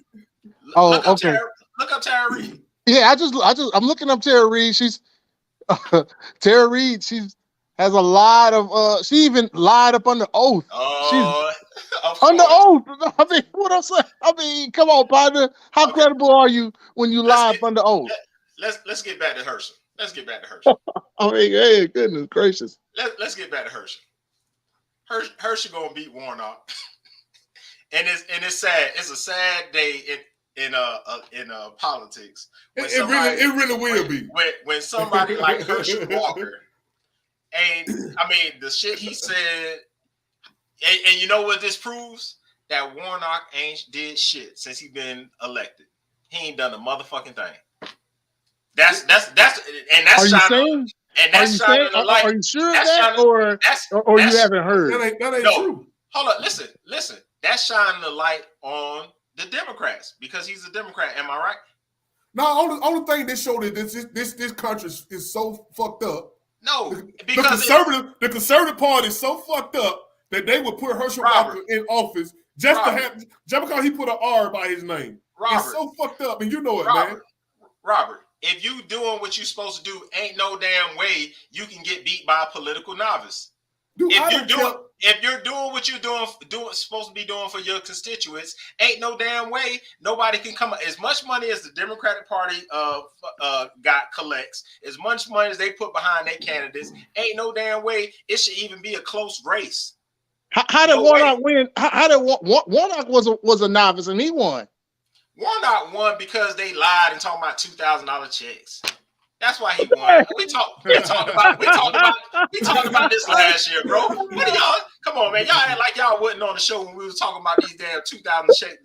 Okay. Look up Tara Reid. Yeah, I'm looking up Tara Reid. She's Tara Reid. She has a lot of. She even lied up under oath. She's under oath. I mean, what I'm saying. I mean, come on, partner. How credible are you when you lie up under oath? Let's get back to Hershel. I mean, hey, goodness gracious. Let's get back to Hershel. Hershel gonna beat Warnock, and it's sad. It's a sad day in politics. It really will be when somebody like Hershel Walker, and I mean the shit he said, and you know what this proves? That Warnock ain't did shit since he been elected. He ain't done a motherfucking thing. That's shining. And that's shining a light. Are you sure of that, or you haven't heard? That ain't true. Hold on, listen. That's shining a light on the Democrats because he's a Democrat. Am I right? No, only thing that showed that this country is so fucked up. No, because the conservative party is so fucked up that they would put Hershel Walker in office just because he put an R by his name. It's so fucked up, and you know it, man. Robert, if you doing what you're supposed to do, ain't no damn way you can get beat by a political novice. If you're doing what you're doing supposed to be doing for your constituents, ain't no damn way nobody can come up. As much money as the Democratic Party collects, as much money as they put behind their candidates, ain't no damn way it should even be a close race. How did Warnock win? How did Warnock was a novice and he won? Warnock won because they lied and talking about $2,000 checks. That's why he won. We talked about this last year, bro. What are y'all? Come on, man. Y'all act like y'all wasn't on the show when we was talking about these damn $2,000 checks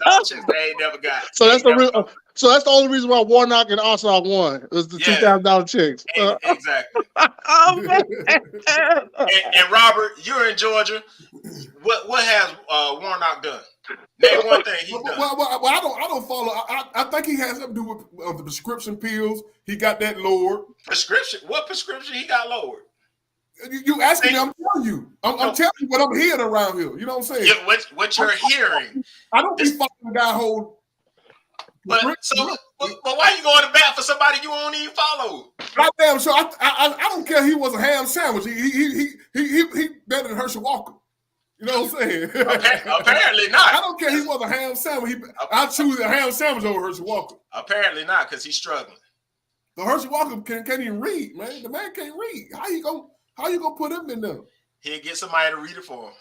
they ain't never got. So that's the only reason why Warnock and Ossoff won. It was the $2,000 checks. Exactly. and Robert, you're in Georgia. What has Warnock done? Name one thing he's done. Well, I don't follow. I think he has something to do with the prescription pills. He got that lowered. Prescription? What prescription he got lowered? You asking me? I'm telling you. I'm telling you what I'm hearing around here. You know what I'm saying? Yeah, what you're hearing. I don't be following the guy whole. But why you going to bat for somebody you won't even follow? Goddamn sure. I don't care. He was a ham sandwich. He better than Hershel Walker. You know what I'm saying? Apparently not. I don't care. He was a ham sandwich. I choose a ham sandwich over Hershel Walker. Apparently not, because he's struggling. The Hershel Walker can't even read, man. The man can't read. How you gonna How you gonna put him in there? He'll get somebody to read it for him.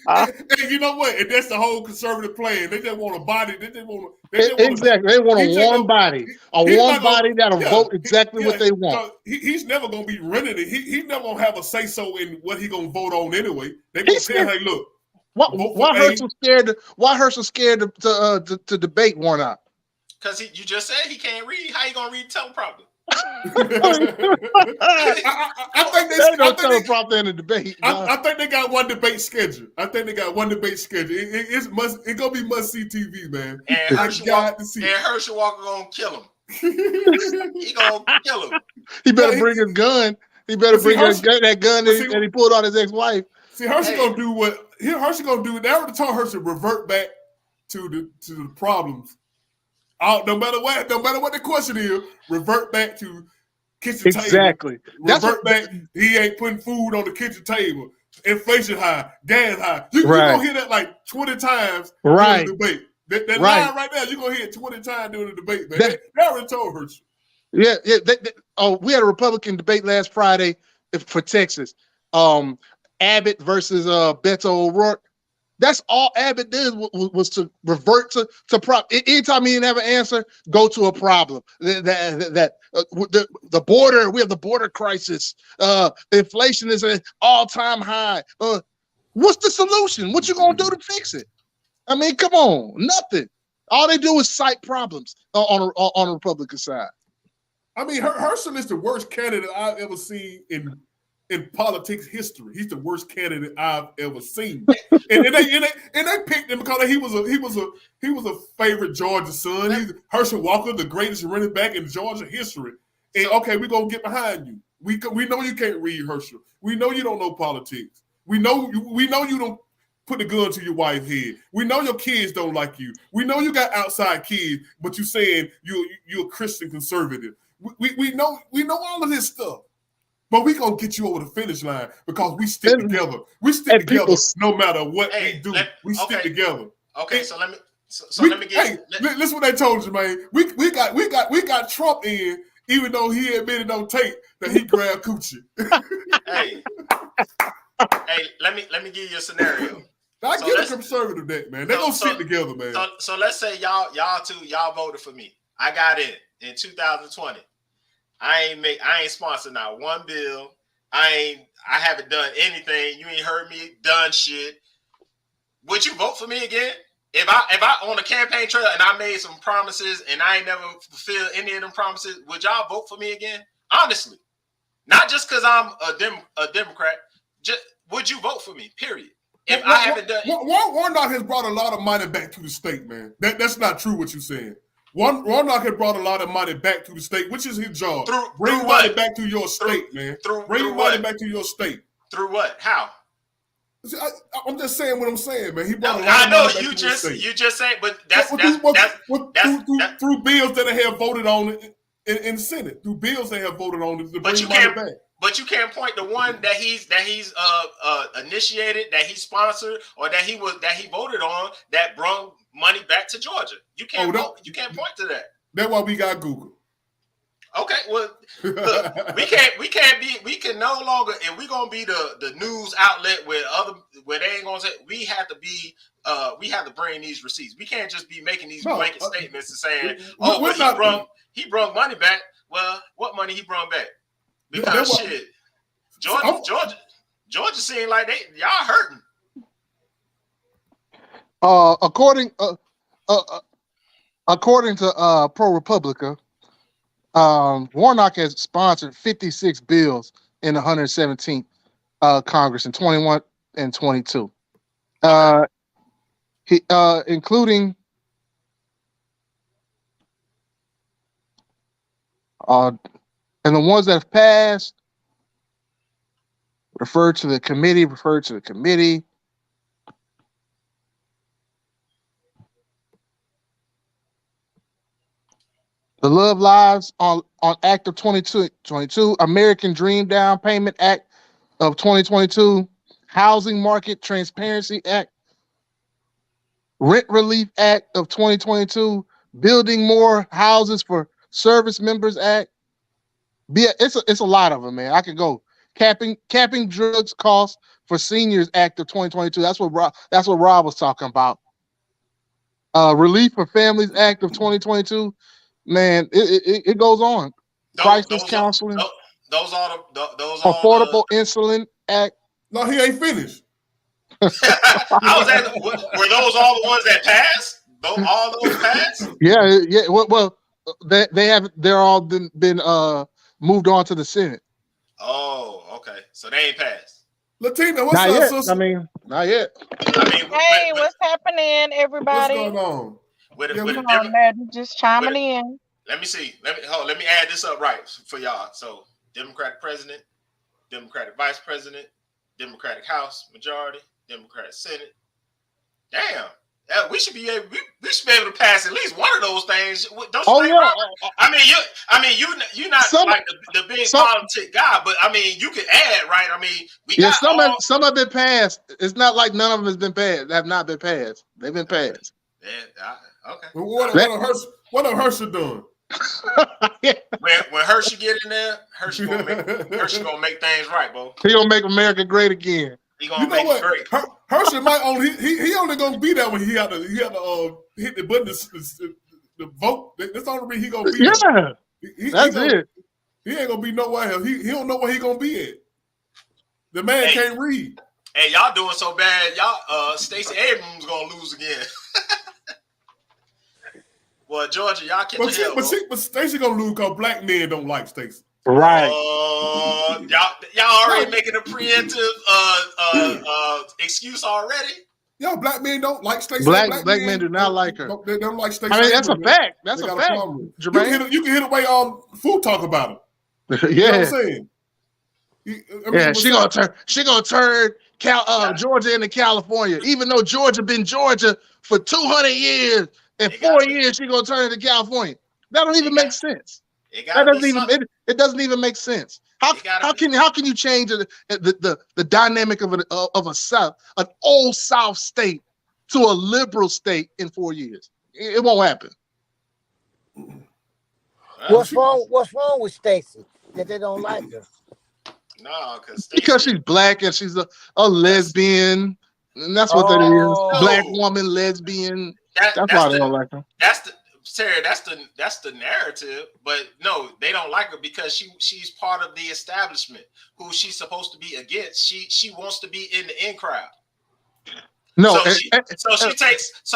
And you know what? And that's the whole conservative plan. They just want a body. They just want. Exactly. They want a one body. Body that'll vote exactly what they want. He's never gonna be running it. He's never gonna have a say so in what he gonna vote on anyway. They gonna tell, hey, look. Why Hershel scared? Why Hershel scared to debate Warnock? Because you just said he can't read. How you gonna read teleprompter? I think they don't teleprompter in the debate. I think they got one debate scheduled. It's gonna be must see TV, man. And Hershel Walker gonna kill him. He gonna kill him. He better bring his gun. He better bring that gun that he pulled on his ex-wife. See, Hershel gonna do what Hershel gonna do. They already told Hershel revert back to the problems. No matter what the question is, revert back to kitchen table. Exactly. Revert back. He ain't putting food on the kitchen table. Inflation high, gas high. You're gonna hear that like 20 times during the debate. That line right there, you're gonna hear it 20 times during the debate, man. They already told Hershel. Yeah. We had a Republican debate last Friday for Texas. Abbott versus Beto O'Rourke. That's all Abbott did was to revert to problem. Anytime he didn't have an answer, go to a problem. The border, we have the border crisis. The inflation is at all-time high. What's the solution? What you gonna do to fix it? I mean, come on, nothing. All they do is cite problems on the Republican side. I mean, Hershel is the worst candidate I've ever seen in politics history. He's the worst candidate I've ever seen. and they picked him because he was a favorite Georgia son. He's Hershel Walker, the greatest running back in Georgia history. And okay, we're gonna get behind you. We know you can't read, Hershel. We know you don't know politics. We know you don't put the gun to your wife's head. We know your kids don't like you. We know you got outside kids, but you saying you're a Christian conservative. We know all of this stuff. But we gonna get you over the finish line because we stick together. We stick together no matter what we do. We stick together. Okay, so let me get. Listen what they told you, man. We got Trump in, even though he admitted on tape that he grabbed coochie. hey, let me give you a scenario. I get a conservative that, man. They gonna stick together, man. So let's say y'all voted for me. I got in 2020. I ain't sponsored not one bill. I haven't done anything. You ain't heard me done shit. Would you vote for me again? If I on a campaign trail and I made some promises and I ain't never fulfilled any of them promises, would y'all vote for me again? Honestly, not just because I'm a Democrat. Just would you vote for me? Period. If I haven't done, Warnock has brought a lot of money back to the state, man. That's not true what you're saying. Warnock had brought a lot of money back to the state, which is his job. Bring money back to your state, man. Bring money back to your state. Through what? How? I'm just saying what I'm saying, man. He brought a lot I of know money back you to the state. you just saying, but that's through bills that they have voted on in the Senate. Through bills they have voted on to bring money back. But you can't point to one that he's initiated, that he sponsored, or that he voted on that brought money back to Georgia. You can't you can't point to that. That's why we got Google. Okay, well, look, we can no longer, if we're gonna be the news outlet where they ain't gonna say, we have to bring these receipts. We can't just be making these blanket statements and saying, he brought money back. Well, what money he brought back? Because shit, Georgia seemed like y'all hurting. According to ProRepublica, Warnock has sponsored 56 bills in the 117th Congress in 21 and 22. Including and the ones that have passed referred to the committee. The Love Lives on Act of 2022, American Dream Down Payment Act of 2022, Housing Market Transparency Act, Rent Relief Act of 2022, Building More Houses for Service Members Act, Yeah, it's a lot of them, man. I could go capping drugs costs for seniors Act of 2022. That's what Rob was talking about. Relief for Families Act of 2022. Man, it goes on. Crisis counseling. Those are Affordable Insulin Act. No, he ain't finished. I was at. Were those all the ones that passed? All those passed? Yeah. Well, they're all been moved on to the Senate. Oh, okay. So they ain't passed. Latina, what's not up, yet. sister? I mean, not yet. Hey, what's happening, everybody? What's going on? Just chiming in. Let me see. Let me add this up right for y'all. So, Democratic president, Democratic vice president, Democratic House majority, Democratic Senate. Damn. We should be able. We should be able to pass at least one of those things. Don't you think, Robert? You're not like the big politic guy, but I mean, you can add, right? I mean, some have been passed. It's not like none of them has been passed. They have not been passed. They've been passed. Yeah. Okay. What have Hershel done? When Hershel get in there, Hershel gonna make things right, bro. He gonna make America great again. He gonna make it great. Hershel might only he only gonna be there when he had to hit the button to vote. That's the only reason he gonna be there. That's it. He ain't gonna be nowhere else. He don't know where he gonna be at. The man can't read. Hey, y'all doing so bad. Y'all Stacey Abrams gonna lose again. Well, Georgia, y'all catch but Stacey gonna lose because black men don't like Stacey. Right. Y'all already making a preemptive excuse already. Yo, black men don't like Stacey. Black men do not like her. They don't like Stacey. I mean, that's a fact. That's a fact. You can hear the way Food talk about it. Yeah. You know what I'm saying? She gonna turn Georgia into California, even though Georgia been Georgia for 200 years. In 4 years, she gonna turn into California. That don't even make sense. It doesn't even make sense. How can you change the dynamic of a South, an old South state, to a liberal state in 4 years? It won't happen. What's wrong with Stacey that they don't like her? No, because she's black and she's a lesbian, and that's what that is. Black woman, lesbian. That's why they don't like her. That's the narrative, but no, they don't like her because she's part of the establishment who she's supposed to be against. She wants to be in the in crowd. No, so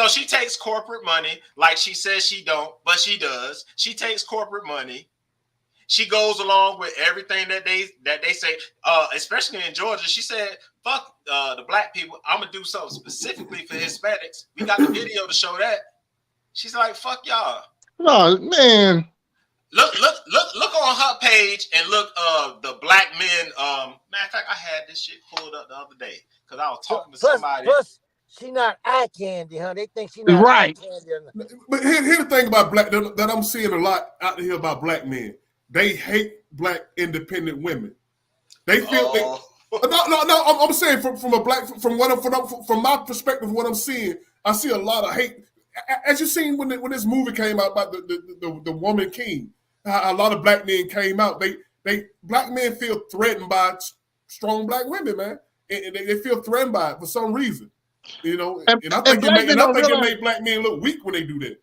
she takes corporate money like she says she don't, but she does. She takes corporate money. She goes along with everything that they say, especially in Georgia. She said, "Fuck the black people. I'm gonna do something specifically for Hispanics." We got the video to show that. She's like, "Fuck y'all." Oh man. Look on her page and look the black men. Matter of fact, I had this shit pulled up the other day because I was talking to somebody. Plus, she not eye candy, huh? They think she not eye candy. But here's the thing about black that I'm seeing a lot out here about black men. They hate black independent women. They feel no. I'm saying from my perspective, what I'm seeing, I see a lot of hate. As you seen when this movie came out about the woman king, a lot of black men came out. Black men feel threatened by strong black women, man, and they feel threatened by it for some reason, you know. And I think it made black men look weak when they do that.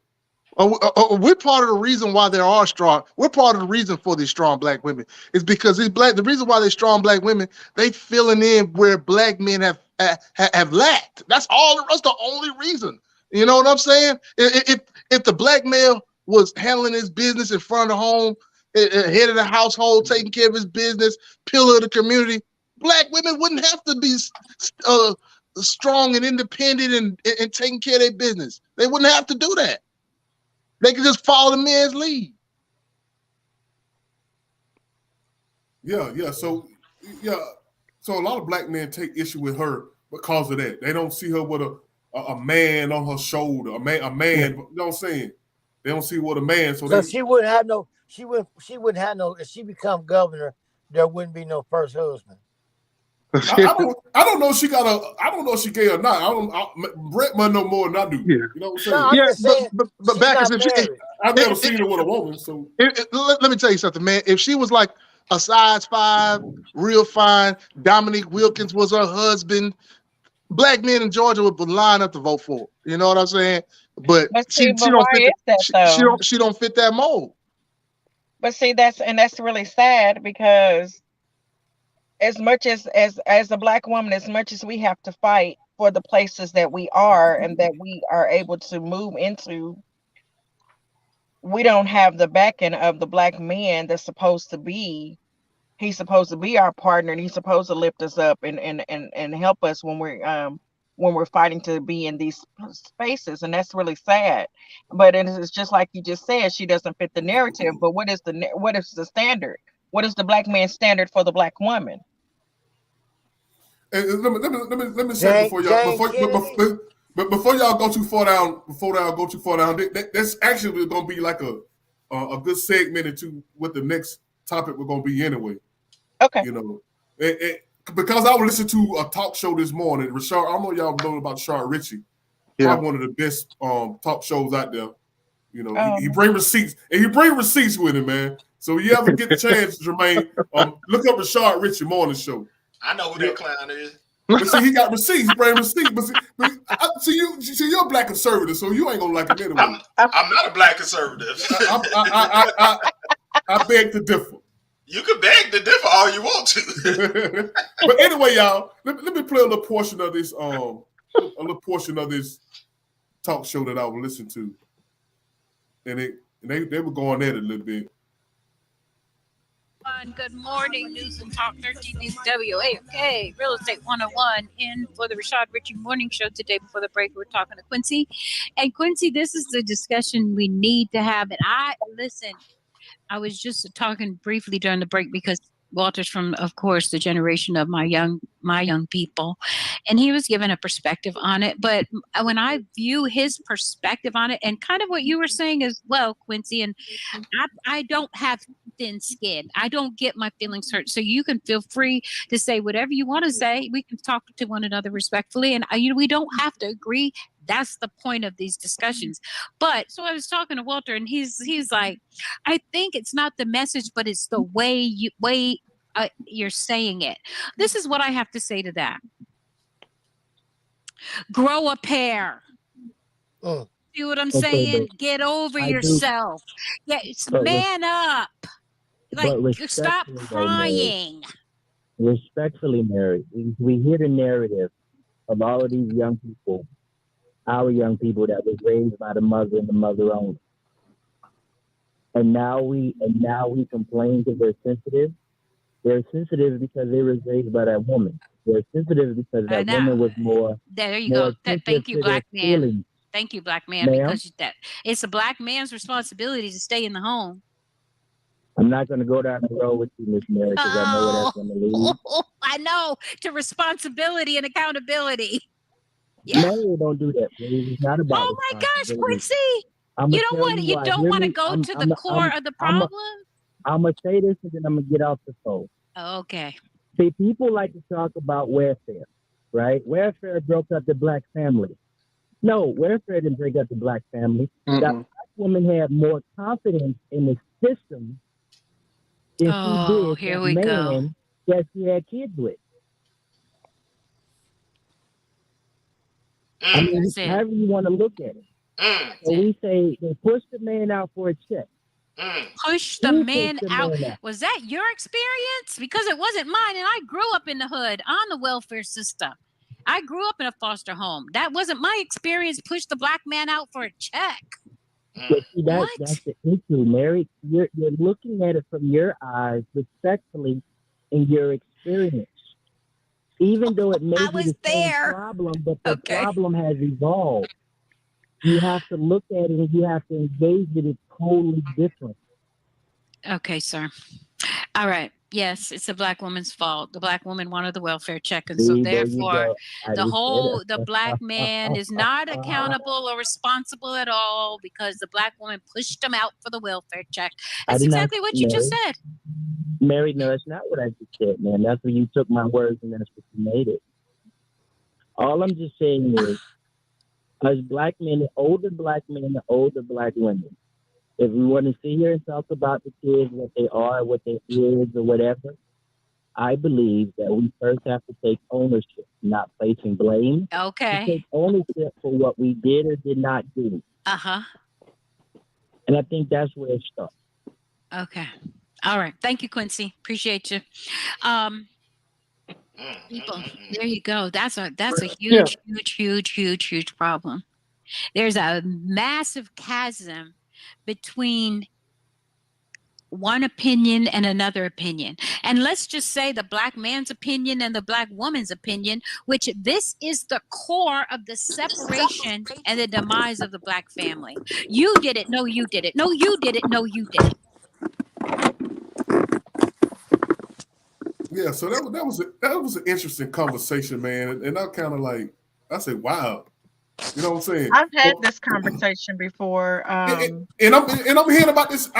We're part of the reason why there are strong. We're part of the reason for these strong black women is because the reason why they're strong black women, they filling in where black men have lacked. That's all. That's the only reason. You know what I'm saying? If the black male was handling his business in front of the home, head of the household, taking care of his business, pillar of the community, black women wouldn't have to be strong and independent and taking care of their business. They wouldn't have to do that. They could just follow the man's lead. Yeah. So a lot of black men take issue with her because of that. They don't see her with a man on her shoulder. A man. You know what I'm saying? They don't see what a man. So she wouldn't have no. She wouldn't have no. If she become governor, there wouldn't be no first husband. I don't know if she got I don't know if she gay or not. Brett might know more than I do. Yeah. You know what I'm saying? But back as if I've never seen her with a woman. So let me tell you something, man. If she was like a size 5, real fine, Dominique Wilkins was her husband, black men in Georgia would line up to vote for her. You know what I'm saying? But she don't fit she don't fit that mold. But see, that's really sad, because as much as a black woman, as much as we have to fight for the places that we are and that we are able to move into, we don't have the backing of the black man that's supposed to be. He's supposed to be our partner, and he's supposed to lift us up and help us when we're fighting to be in these spaces. And that's really sad. But it's just like you just said, she doesn't fit the narrative. But what is the standard? What is the black man's standard for the black woman? And let me say before y'all go too far down, that's actually going to be like a good segment into what the next topic we're going to be anyway. Okay. You know, because I was listening to a talk show this morning. Rashard, I don't know y'all know about Rashard Ritchie. Yeah. Probably one of the best talk shows out there. You know, he bring receipts, and he bring receipts with him, man. So you ever get the chance, Jermaine, look up Rashard Ritchie morning show. I know who that clown is. But see, he got receipts. He bring receipts. But see, you're a black conservative, so you ain't gonna like him anyway. I'm not a black conservative. I beg to differ. You can beg to differ all you want to. But anyway, y'all, let me play a little portion of this talk show that I was listening to, and they were going at it a little bit. Good morning, News and Talk 13 News WAFK, Real Estate 101, in for the Rashard Ritchie Morning Show today. Before the break, we're talking to Quincy. And Quincy, this is the discussion we need to have. And I was just talking briefly during the break because Walter's from, of course, the generation of my young people, and he was given a perspective on it. But when I view his perspective on it, and kind of what you were saying as well, Quincy, and I don't have thin skin. I don't get my feelings hurt. So you can feel free to say whatever you want to say. We can talk to one another respectfully, and we don't have to agree. That's the point of these discussions. But so I was talking to Walter, and he's like, I think it's not the message, but it's the way you're saying it. This is what I have to say to that. Grow a pair. See what I'm saying? Get over yourself. Man up. Stop crying. Respectfully, Mary, we hear the narrative of all of these young people, our young people that was raised by the mother and the mother only. And now we complain because they're sensitive. They're sensitive because they were raised by that woman. They're sensitive because that woman was more. There you go. Thank you, black man. Feelings. Thank you, black man, because it's a black man's responsibility to stay in the home. I'm not going to go down the road with you, Miss Mary, because I know where that's going to lead. I know, to responsibility and accountability. Yeah. No, don't do that, please. It's not about. Oh my gosh, Quincy! You don't want to go to the core of the problem. I'm gonna say this and then I'm gonna get off the phone. Okay. See, people like to talk about welfare, right? Welfare broke up the black family. No, welfare didn't break up the black family. That black woman had more confidence in the system than she did here the we man go. that she had kids with. I mean, however you want to look at it. So we say they push the man out for a check. Push the man out. Was that your experience? Because it wasn't mine, and I grew up in the hood on the welfare system. I grew up in a foster home. That wasn't my experience. Push the black man out for a check. But see, that's the issue, Mary. You're looking at it from your eyes, respectfully, in your experience. Even though it may be the same problem, but the problem has evolved. You have to look at it and you have to engage it. It's totally different. Okay, sir. All right. Yes, it's the black woman's fault. The black woman wanted the welfare check, and so therefore the black man is not accountable or responsible at all because the black woman pushed him out for the welfare check. That's exactly what you just said. Mary, no, that's not what I just said, man. That's where you took my words and that's what you made it. All I'm just saying is, as black men, the older black men, the older black women, if we want to sit here and talk about the kids, what they are, what they is, or whatever, I believe that we first have to take ownership, not placing blame. Okay. To take ownership for what we did or did not do. Uh-huh. And I think that's where it starts. Okay. All right. Thank you, Quincy. Appreciate you. People, there you go. That's a huge problem. There's a massive chasm between one opinion and another opinion. And let's just say the black man's opinion and the black woman's opinion, which this is the core of the separation and the demise of the black family. You did it. No, you did it. No, you did it. No, you did it. Yeah, so that was an interesting conversation, man. And I kind of like, I said, wow. You know what I'm saying? I've had this conversation before. And I'm hearing about this.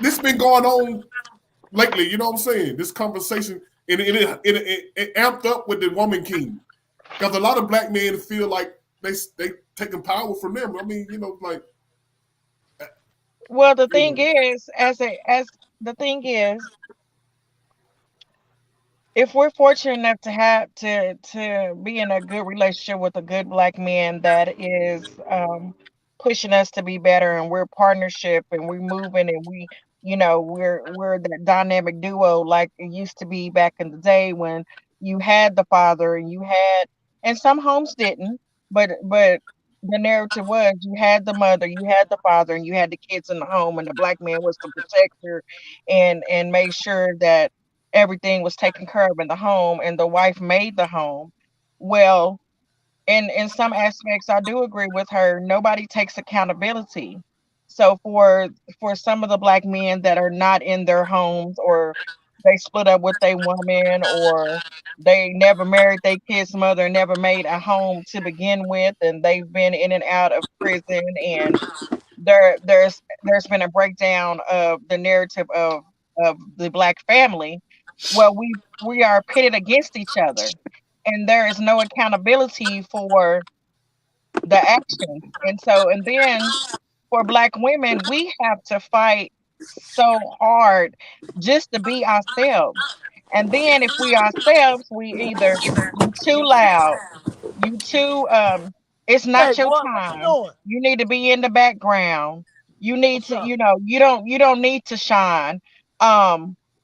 This been going on lately. You know what I'm saying? This conversation, and it amped up with the woman king, because a lot of black men feel like they taking power from them. I mean, you know, like. Well, the thing is, if we're fortunate enough to have to be in a good relationship with a good black man that is pushing us to be better, and we're partnership, and we're moving, and we're the dynamic duo like it used to be back in the day when you had the father and some homes didn't, but the narrative was you had the mother, you had the father, and you had the kids in the home, and the black man was the protector and made sure that everything was taken care of in the home, and the wife made the home. Well, in some aspects, I do agree with her. Nobody takes accountability. So for some of the black men that are not in their homes, or they split up with a woman, or they never married their kid's mother, never made a home to begin with, and they've been in and out of prison, and there's been a breakdown of the narrative of the black family. Well, we are pitted against each other, and there is no accountability for the actions. And then for black women, we have to fight so hard just to be ourselves. And then if we ourselves, we either you too loud, you too it's not your time. You need to be in the background. You need to, you don't need to shine.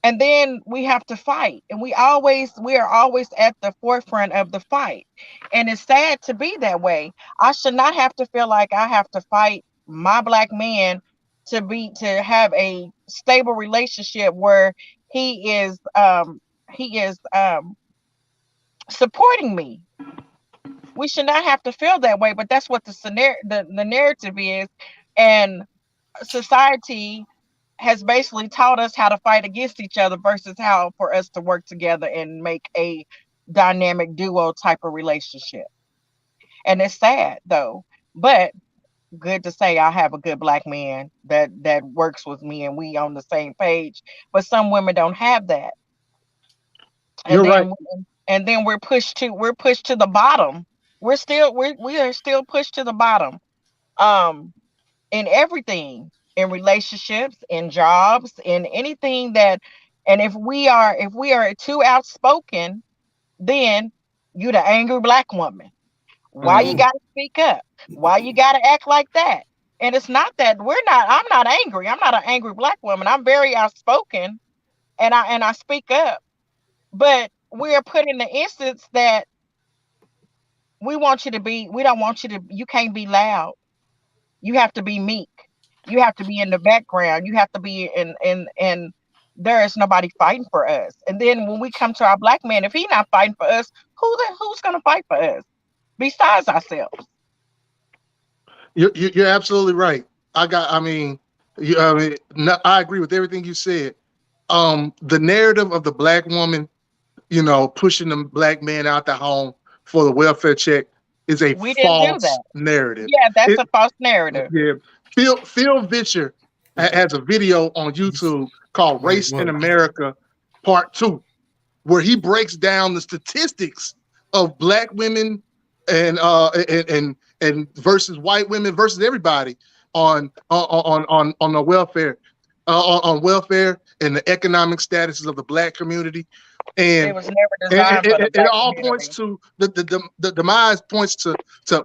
And then we have to fight, and we are always at the forefront of the fight. And it's sad to be that way. I should not have to feel like I have to fight my black man to have a stable relationship where he is supporting me. We should not have to feel that way, but that's what the narrative is. And society has basically taught us how to fight against each other versus how for us to work together and make a dynamic duo type of relationship. And it's sad though, but good to say I have a good black man that works with me and we on the same page. But some women don't have that. And You're right. And then we're pushed to the bottom. We are still pushed to the bottom. In everything, in relationships, in jobs, in anything that, and if we are too outspoken, then you the angry black woman. Why you gotta speak up? Why you gotta act like that? And it's not that I'm not angry. I'm not an angry black woman. I'm very outspoken and I speak up. But we're put in the instance that we don't want you to, you can't be loud. You have to be meek. You have to be in the background. You have to be in there is nobody fighting for us. And then when we come to our black man, if he's not fighting for us, who's gonna fight for us besides ourselves? You're absolutely right. I agree with everything you said. The narrative of the black woman, pushing the black man out the home for the welfare check is a false narrative. Yeah, that's a false narrative. Yeah. Phil Vischer has a video on YouTube called Race in America Part 2, where he breaks down the statistics of black women and versus white women versus everybody on the welfare, on welfare and the economic statuses of the black community. And it was never designed for the it black all community. points to the demise points to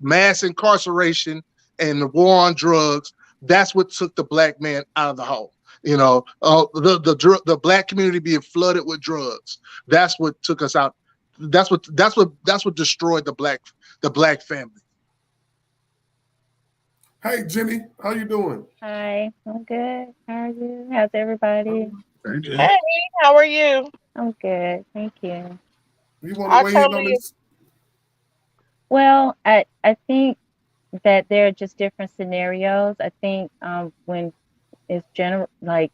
mass incarceration and the war on drugs. That's what took the black man out of the home. You know, the black community being flooded with drugs. That's what took us out. That's what destroyed the black family. Hey, Jenny, how you doing? Hi, I'm good. How are you? How's everybody? Hey, how are you? I'm good, thank you. You want to weigh in on this? Well, I think that there are just different scenarios. I think when it's generalized,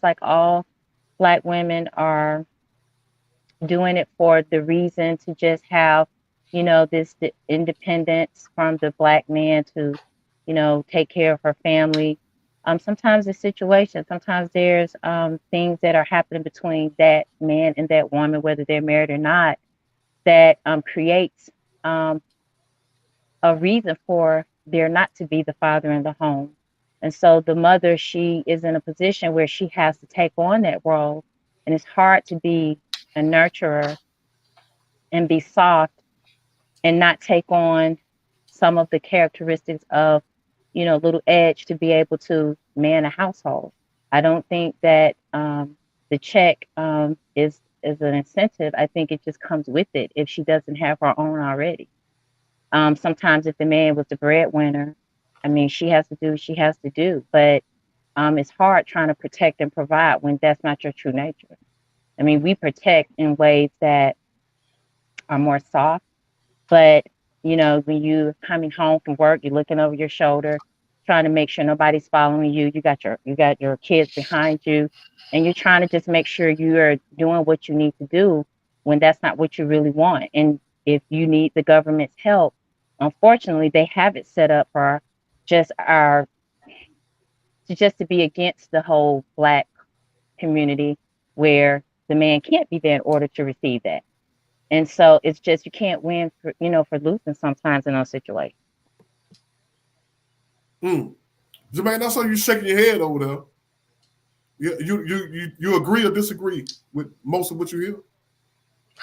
like all black women are doing it for the reason to just have, this independence from the black man to, take care of her family. Sometimes it's situations. Sometimes there's things that are happening between that man and that woman, whether they're married or not, that creates a reason for there not to be the father in the home. And so the mother, she is in a position where she has to take on that role. And it's hard to be a nurturer and be soft and not take on some of the characteristics of, little edge to be able to man a household. I don't think that the check is an incentive. I think it just comes with it if she doesn't have her own already. Sometimes if the man was the breadwinner, I mean, she has to do what she has to do. But it's hard trying to protect and provide when that's not your true nature. I mean, we protect in ways that are more soft, but when you're coming home from work, you're looking over your shoulder, trying to make sure nobody's following you. You got your kids behind you, and you're trying to just make sure you are doing what you need to do when that's not what you really want. And if you need the government's help, unfortunately, they have it set up for just to be against the whole black community, where the man can't be there in order to receive that. And so it's just, you can't win for losing sometimes in those situations. Jermaine, I saw you shaking your head over there. You agree or disagree with most of what you hear?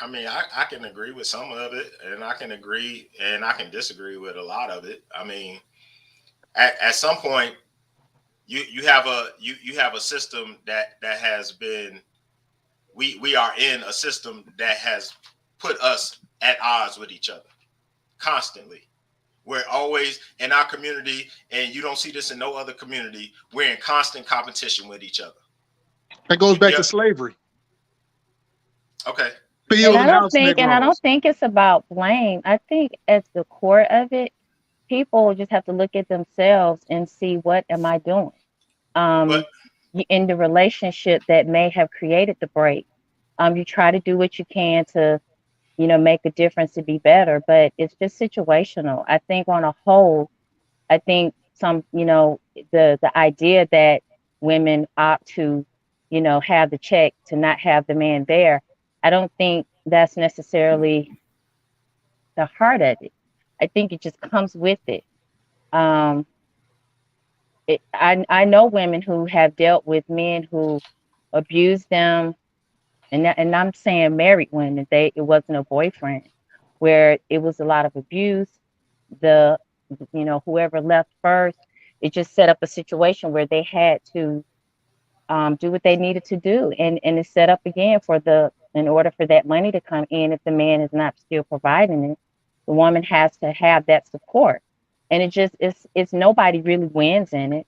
I mean, I can agree with some of it, and I can agree and I can disagree with a lot of it. I mean, at some point, you have a system that has been, we are in a system that has put us at odds with each other constantly. We're always in our community, and you don't see this in no other community. We're in constant competition with each other. That goes back to slavery. Okay. And I don't think it's about blame. I think at the core of it, people just have to look at themselves and see, what am I doing in the relationship that may have created the break. You try to do what you can to, make a difference, to be better, but it's just situational. I think on a whole, I think the idea that women opt to, have the check to not have the man there, I don't think that's necessarily the heart of it. I think it just comes with it. I know women who have dealt with men who abuse them, and I'm saying married women. It wasn't a boyfriend, where it was a lot of abuse. Whoever left first, it just set up a situation where they had to do what they needed to do, and it's set up again in order for that money to come in. If the man is not still providing it, the woman has to have that support, and it's nobody really wins in it.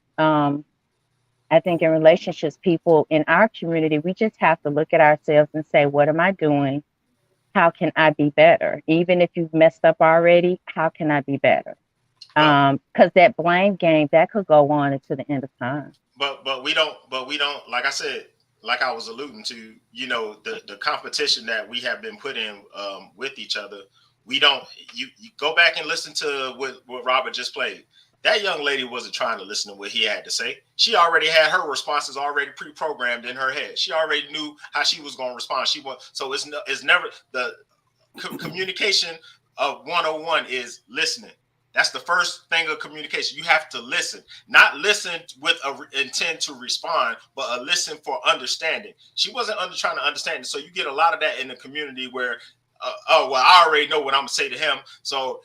I think in relationships, people in our community, we just have to look at ourselves and say, what am I doing? How can I be better? Even if you've messed up already, how can I be better? Because that blame game, that could go on until the end of time. But we don't, like I said, like I was alluding to, the competition that we have been put in with each other. We don't, you go back and listen to what Robert just played. That young lady wasn't trying to listen to what he had to say. She already had her responses already pre-programmed in her head. She already knew how she was going to respond. So it's never the communication of 101 is listening. That's the first thing of communication. You have to listen, not listen with a intent to respond, but a listen for understanding. She wasn't trying to understand it. So you get a lot of that in the community where, oh, well, I already know what I'm gonna say to him. So,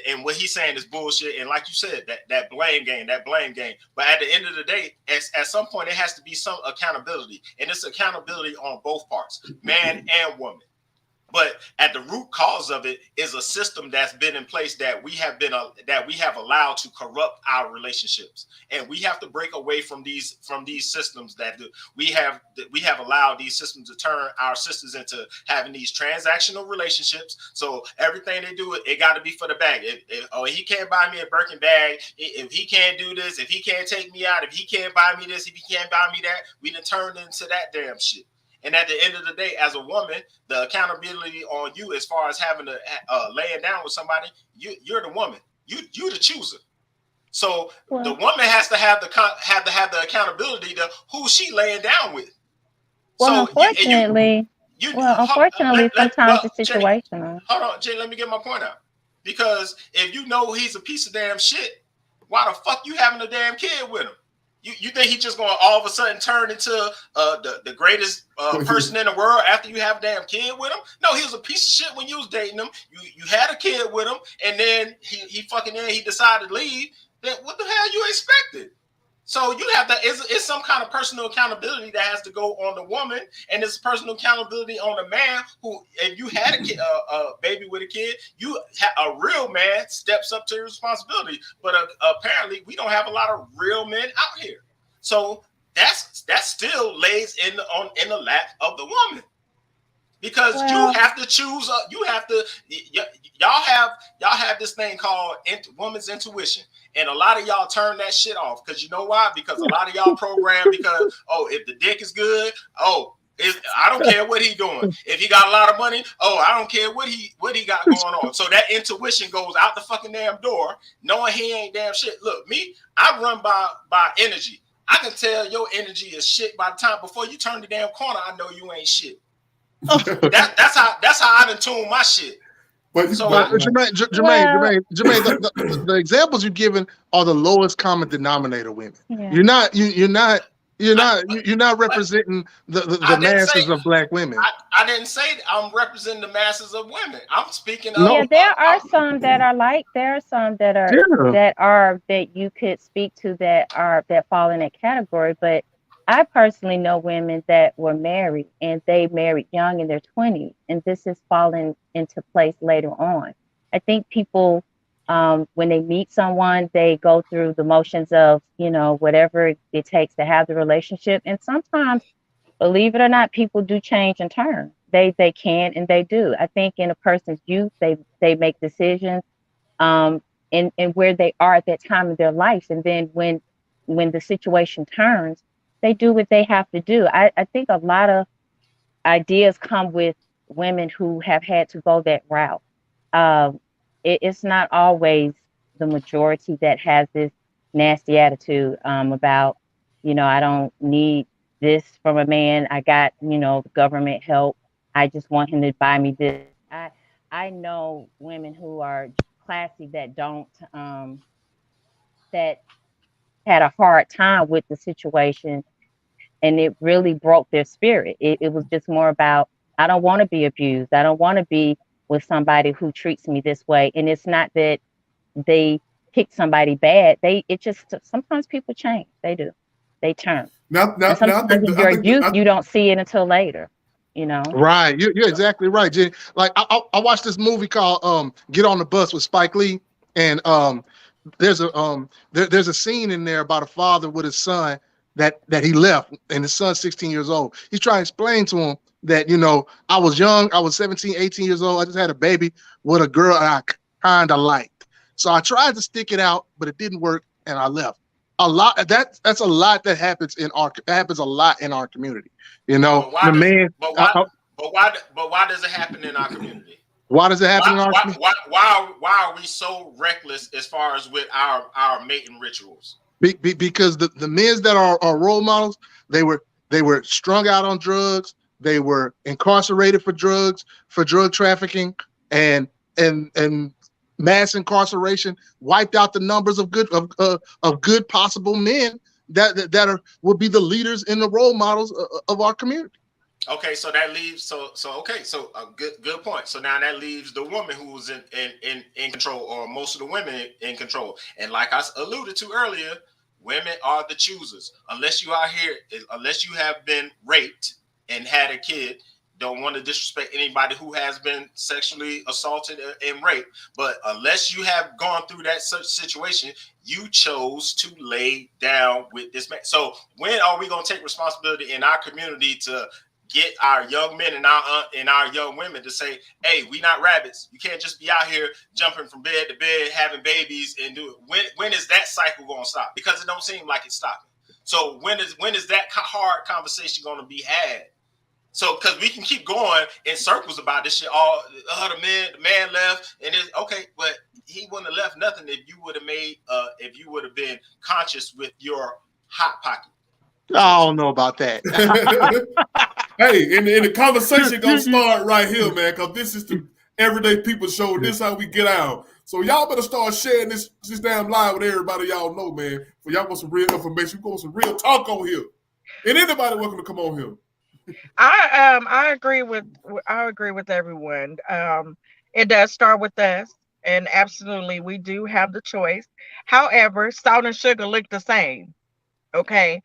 and what he's saying is bullshit. And like you said, that blame game. But at the end of the day, at some point, it has to be some accountability, and it's accountability on both parts, man and woman. But at the root cause of it is a system that's been in place that we have allowed to corrupt our relationships, and we have to break away from these systems that we have allowed these systems to turn our sisters into having these transactional relationships. So everything they do, it got to be for the bag. Oh, he can't buy me a Birkin bag. If he can't do this, if he can't take me out, if he can't buy me this, if he can't buy me that, we done turned into that damn shit. And at the end of the day, as a woman, the accountability on you as far as having to laying down with somebody, you're the woman. You the chooser. So the woman has to have the accountability to who she laying down with. Well, so unfortunately, sometimes it's situational. Hold on, Jay. Let me get my point out. Because if you know he's a piece of damn shit, why the fuck you having a damn kid with him? You think he's just going to all of a sudden turn into the greatest person in the world after you have a damn kid with him? No, he was a piece of shit when you was dating him. You had a kid with him, and then he decided to leave. Then what the hell you expected? So you have to, it's some kind of personal accountability that has to go on the woman, and it's personal accountability on the man who, if you had a kid, a baby with a kid, a real man steps up to the responsibility. But apparently we don't have a lot of real men out here. So that still lays in the lap of the woman. Because you have to choose. Y'all have this thing called woman's intuition, and a lot of y'all turn that shit off. Because you know why? Because a lot of y'all program because if the dick is good, I don't care what he doing. If he got a lot of money, I don't care what he got going on. So that intuition goes out the fucking damn door, knowing he ain't damn shit. Look, me, I run by energy. I can tell your energy is shit by the time before you turn the damn corner. I know you ain't shit. That's how I done tune my shit. Jermaine, the examples you're giving are the lowest common denominator women. Yeah. You're not representing the masses of black women. I didn't say I'm representing the masses of women. I'm speaking of. Yeah, there are some that are like. There are some that are that you could speak to that fall in that category, but. I personally know women that were married and they married young in their 20s, and this has fallen into place later on. I think people, when they meet someone, they go through the motions of, whatever it takes to have the relationship. And sometimes, believe it or not, people do change and turn. They can and they do. I think in a person's youth, they make decisions in where they are at that time of their life. And then when the situation turns, they do what they have to do. I think a lot of ideas come with women who have had to go that route. It's not always the majority that has this nasty attitude about, I don't need this from a man. I got, government help. I just want him to buy me this. I know women who are classy that don't, that had a hard time with the situation. And it really broke their spirit. It was just more about, I don't want to be abused. I don't want to be with somebody who treats me this way. And it's not that they pick somebody bad. Sometimes people change. They do. They turn. Sometimes in your youth, you don't see it until later. Right. You're exactly right, Jenny. Like I watched this movie called Get on the Bus with Spike Lee, and there's a scene in there about a father with his son that he left, and his son's 16 years old. He's trying to explain to him that, I was young, I was 17, 18 years old. I just had a baby with a girl I kind of liked. So I tried to stick it out, but it didn't work, and I left. That's a lot that happens a lot in our community. But why does it happen in our community? Why does it happen in our community? Why are we so reckless as far as with our mating rituals? Because the men that are role models, they were strung out on drugs, they were incarcerated for drugs, for drug trafficking, and mass incarceration wiped out the numbers of good possible men that will be the leaders and the role models of our community. Okay, so that leaves so a good point. So now that leaves the woman who's in control, or most of the women in control. And like I alluded to earlier, women are the choosers. Unless you have been raped and had a kid. Don't want to disrespect anybody who has been sexually assaulted and raped, but unless you have gone through that such situation, you chose to lay down with this man. So when are we going to take responsibility in our community to get our young men and our young women to say, hey, we not rabbits. You can't just be out here jumping from bed to bed, having babies and do it. When is that cycle going to stop? Because it don't seem like it's stopping. So when is that hard conversation going to be had? So, because we can keep going in circles about this shit. The man left, and it's okay, but he wouldn't have left nothing if you would have been conscious with your hot pocket. I don't know about that. Hey, and the conversation gonna start right here, man, because this is the Everyday People Show. This is how we get out. So y'all better start sharing this damn live with everybody y'all know, man. For y'all want some real information, we want some real talk on here. And anybody welcome to come on here. I agree with everyone. It does start with us, and absolutely we do have the choice. However, salt and sugar look the same. Okay.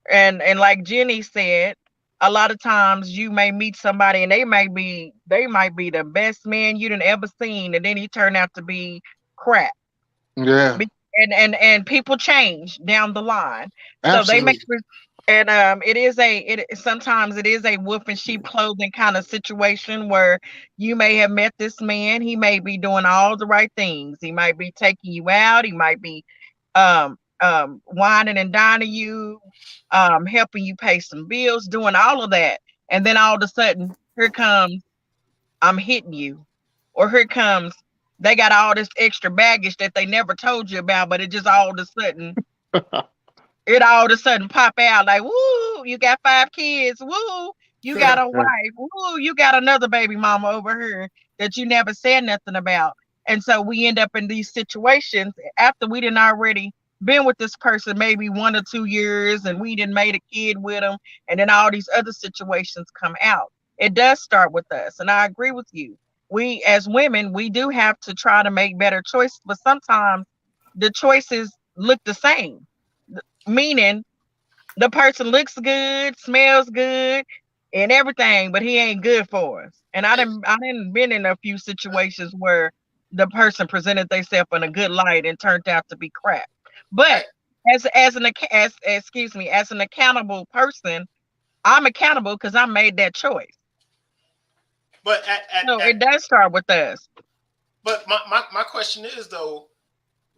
And like Jenny said, a lot of times you may meet somebody and they might be the best man you done ever seen, and then he turned out to be crap. Yeah. And people change down the line. Absolutely. So they make and sometimes it is a wolf in sheep clothing kind of situation where you may have met this man. He may be doing all the right things. He might be taking you out. He might be whining and dining you, helping you pay some bills, doing all of that. And then all of a sudden, here comes, I'm hitting you. Or here comes, they got all this extra baggage that they never told you about, but it just all of a sudden pop out like, woo, you got 5 kids. Woo, you got a wife. Woo, you got another baby mama over here that you never said nothing about. And so we end up in these situations after we didn't already been with this person maybe 1 or 2 years, and we didn't made a kid with them, and then all these other situations come out. It does start with us, and I agree with you. We as women, we do have to try to make better choices, but sometimes the choices look the same. Meaning the person looks good, smells good, and everything, but he ain't good for us. And I didn't been in a few situations where the person presented themselves in a good light and turned out to be crap. But as an accountable person, I'm accountable because I made that choice. But it does start with us. But my question is though,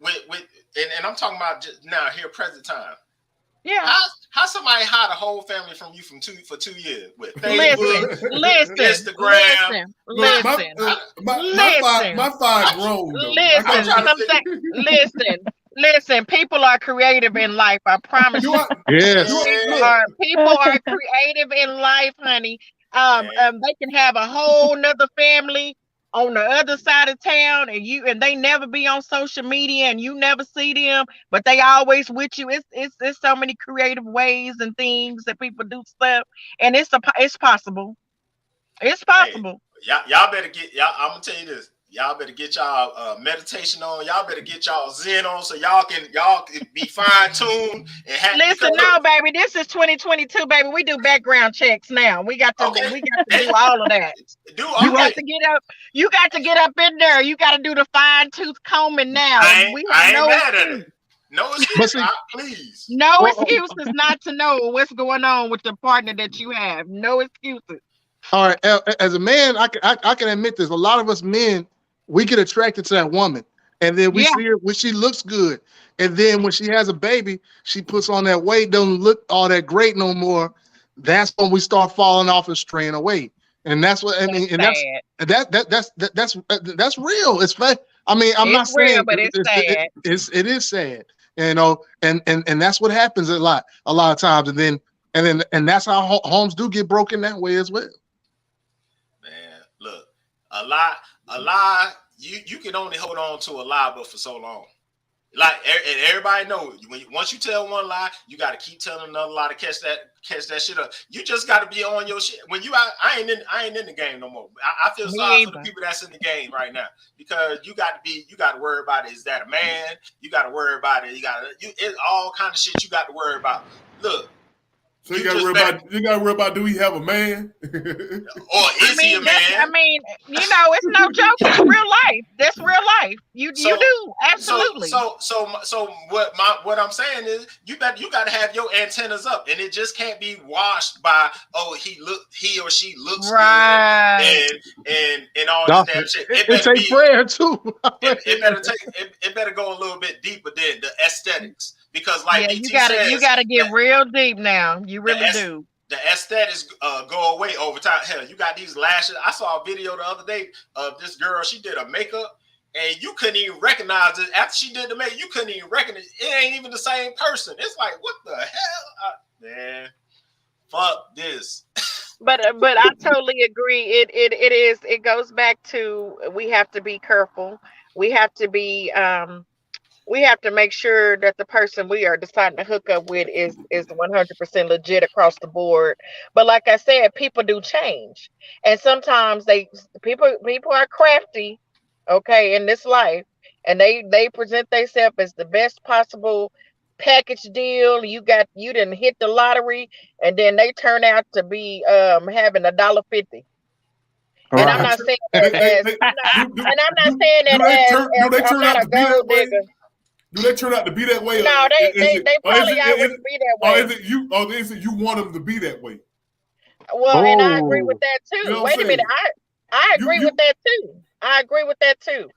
and I'm talking about just now here, present time. Yeah. How somebody hide a whole family from you for 2 years with Facebook, Instagram? Listen. My 5 grown. Listen. People are creative in life. I promise you. Yes. People are creative in life, honey. They can have a whole nother family on the other side of town, and they never be on social media, and you never see them, but they always with you. It's so many creative ways and things that people do stuff, and it's possible. It's possible. Hey, y'all better get y'all. I'm gonna tell you this. Y'all better get y'all meditation on. Y'all better get y'all Zen on, so y'all can be fine tuned and listen. No, baby, this is 2022, baby. We do background checks now. We got to do all of that. You got to get up in there. You got to do the fine tooth combing now. I ain't mad at it. No excuses, please. No excuses not to know what's going on with the partner that you have. No excuses. All right, as a man, I can admit this. A lot of us men, we get attracted to that woman, and then we see her when she looks good, and then when she has a baby, she puts on that weight, doesn't look all that great no more. That's when we start falling off and straying away. And that's what I mean. And that's real. It's I mean, I'm not real, saying but it's sad. It is sad, you know, and that's what happens a lot of times, and that's how homes do get broken that way as well. Man, look, a lie. You can only hold on to a lie, but for so long. Like, and everybody knows once you tell one lie, you got to keep telling another lie to catch that shit up. You just got to be on your shit. When you out, I ain't in the game no more. I feel sorry for the people that's in the game right now, because you got to worry about it. Is that a man? You got to worry about it. It's all kind of shit you got to worry about. Look. So you got to worry about do we have a man? Or is he a man? I mean, you know, it's no joke. It's real life. That's real life. You do absolutely. So what I'm saying is you got to have your antennas up, and it just can't be washed by he or she looks right good and all this damn shit. It's a prayer too. it better go a little bit deeper than the aesthetics. Because you gotta get real deep now. You really do. The aesthetics go away over time. Hell, you got these lashes. I saw a video the other day of this girl. She did a makeup, and you couldn't even recognize it after she did the makeup. You couldn't even recognize it. It ain't even the same person. It's like, what the hell, man? Fuck this. But I totally agree. It goes back to we have to be careful. We have to be we have to make sure that the person we are deciding to hook up with is 100% legit across the board. But like I said, people do change, and sometimes people are crafty, okay, in this life, and they present themselves as the best possible package deal. You didn't hit the lottery, and then they turn out to be having $1.50. And I'm not saying that as I'm not a gold digger. Do they turn out to be that way? No, they probably always be that way. Or is it you want them to be that way? Well, and I agree with that too. You know Wait a minute, I agree with that too. I agree with that too.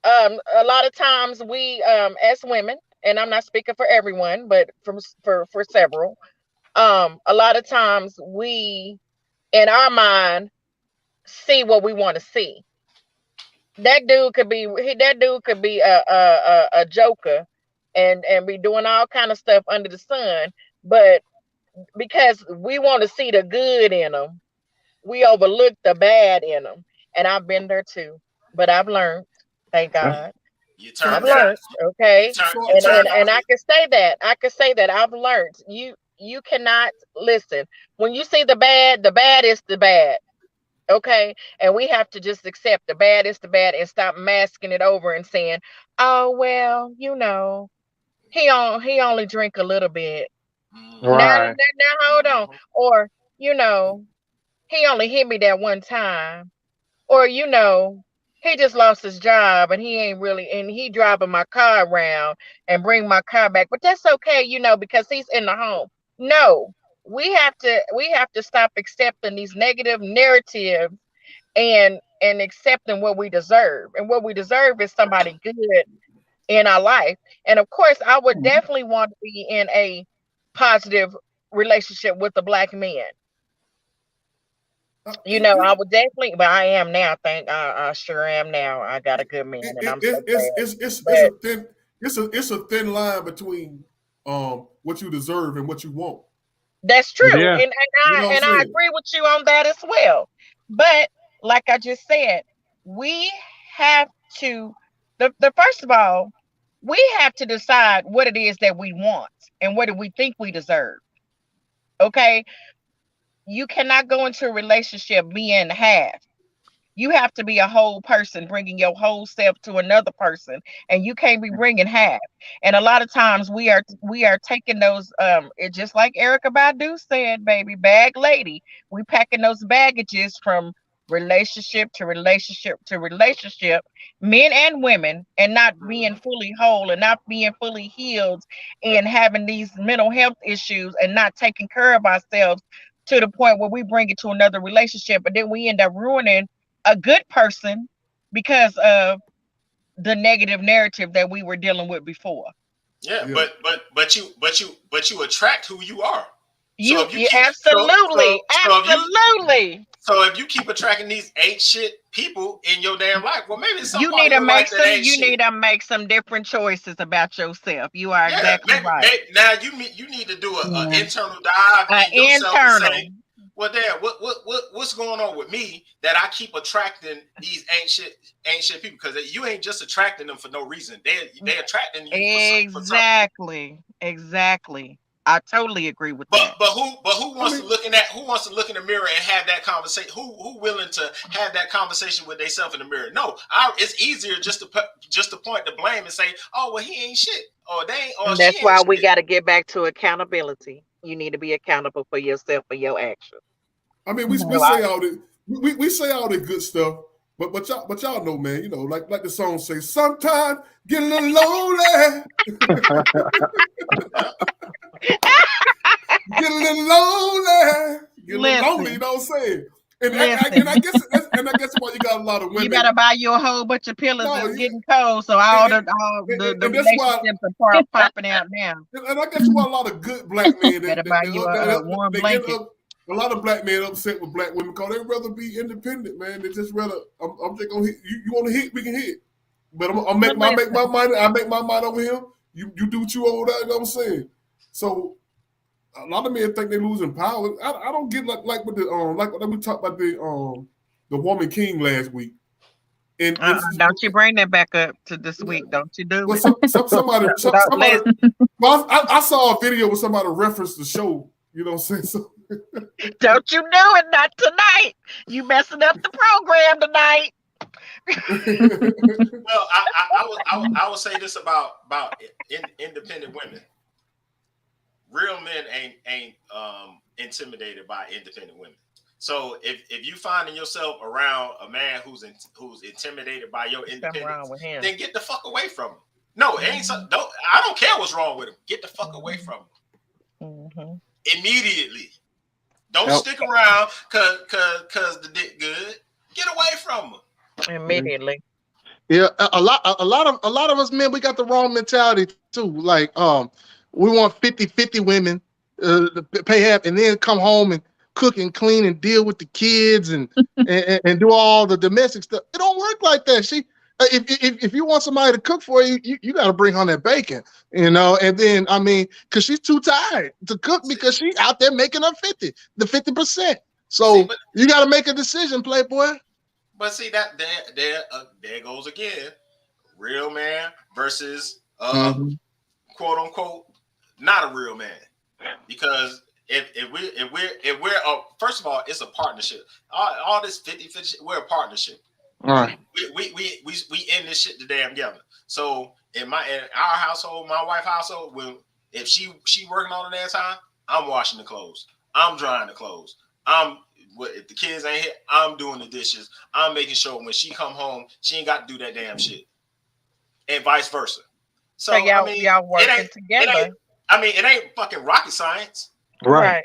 A lot of times we, as women, and I'm not speaking for everyone, but for several, a lot of times we, in our mind, see what we want to see. That dude could be a joker and be doing all kind of stuff under the sun, but because we want to see the good in them, we overlook the bad in them. And I've been there too, but I've learned, thank God. I've learned, okay, and I can say that I've learned. You cannot listen when you see the bad is the bad. Okay, and we have to just accept the bad is the bad and stop masking it over and saying, "Oh well, you know, he only drink a little bit." Right. Now hold on, or you know, he only hit me that one time, or you know, he just lost his job and he driving my car around and bring my car back, but that's okay, you know, because he's in the home. No. We have to stop accepting these negative narratives and accepting what we deserve. And what we deserve is somebody good in our life. And of course, I would definitely want to be in a positive relationship with a Black man. You know, I would definitely, but I am now. I sure am now. I got a good man, and I'm so glad. It's a thin line between what you deserve and what you want. That's true. Yeah. And I agree with you on that as well. But like I just said, we have to, the first of all, we have to decide what it is that we want and what do we think we deserve. Okay. You cannot go into a relationship being half. You have to be a whole person, bringing your whole self to another person, and you can't be bringing half. And a lot of times we are taking those, it's just like Erykah Badu said, baby, bag lady. We packing those baggages from relationship to relationship to relationship, men and women, and not being fully whole and not being fully healed and having these mental health issues and not taking care of ourselves to the point where we bring it to another relationship, and then we end up ruining a good person because of the negative narrative that we were dealing with before. Yeah. But you attract who you are. Absolutely. So if you keep attracting these ain't shit people in your damn life, well, maybe it's You somebody need to in your life that ain't you shit. need to make some different choices about yourself. You are exactly right. Now you need to do an internal dive in yourself and say, well, damn, what's going on with me that I keep attracting these ain't shit people? Because you ain't just attracting them for no reason. They attracting you for something. Exactly. I totally agree with that. But who wants to look in the mirror and have that conversation? Who willing to have that conversation with themselves in the mirror? No, it's easier just to point the blame and say, oh well, he ain't shit, or they ain't, or And she that's ain't why shit. we got to get back to accountability. You need to be accountable for yourself for your actions. I mean, we say all the we say all the good stuff, but y'all know, man. You know, like the song says, sometimes get a little lonely. Get a little lonely. Get a little lonely. You know what I'm saying? And I guess why you got a lot of women. You better buy you a whole bunch of pillows. It's getting cold, so all the relationships are popping out now. And I guess why a lot of good black men better buy you a warm blanket. A lot of black men upset with black women because they'd rather be independent, man. They just rather. I'm just gonna hit you. Want to hit? We can hit. But I make my mind. I make my mind over here. You do what you over there. You know what I'm saying? So a lot of men think they're losing power. I don't get like with the like we talked about the woman king last week. And don't you bring that back up to this week? Don't you do it? Somebody well, I saw a video where somebody referenced the show. You know what I'm saying? So don't you do it? Not tonight. You messing up the program tonight. Well, I will say this about independent women. Real men ain't intimidated by independent women. So if you finding yourself around a man who's intimidated by your independence, then get the fuck away from him. No, it ain't. I don't care what's wrong with him. Get the fuck away from him immediately. Don't stick around cause the dick good. Get away from him immediately. Yeah, a lot of us men, we got the wrong mentality too. Like we want 50-50 women to pay half and then come home and cook and clean and deal with the kids and do all the domestic stuff. It don't work like that. If you want somebody to cook for you, you got to bring home that bacon, you know. And then because she's too tired to cook because she's out there making up 50%. So you got to make a decision, Playboy. But see that there goes again, real man versus quote unquote not a real man, because if we're first of all, it's a partnership. All this 50-50 shit, we're a partnership. All right. We in this shit the damn together. So in our household, my wife's household, if she working all the damn time, I'm washing the clothes, I'm drying the clothes, if the kids ain't here, I'm doing the dishes, I'm making sure when she come home, she ain't got to do that damn shit, and vice versa. So y'all working together. It ain't fucking rocket science. Right.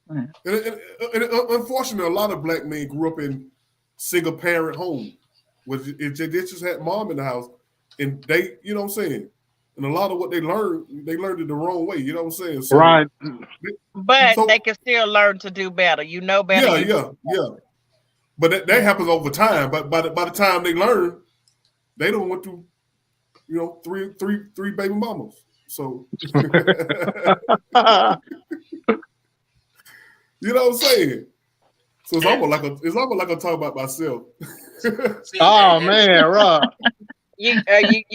And unfortunately, a lot of black men grew up in single parent homes, where they just had mom in the house, and they, you know what I'm saying, and a lot of what they learned it the wrong way. You know what I'm saying? So, right. But they can still learn to do better. You know better. Yeah. But that happens over time. But by the time they learn, they don't want to, you know, three baby mamas. So you know what I'm saying? So it's almost like I talk about myself. Oh man, Rob. You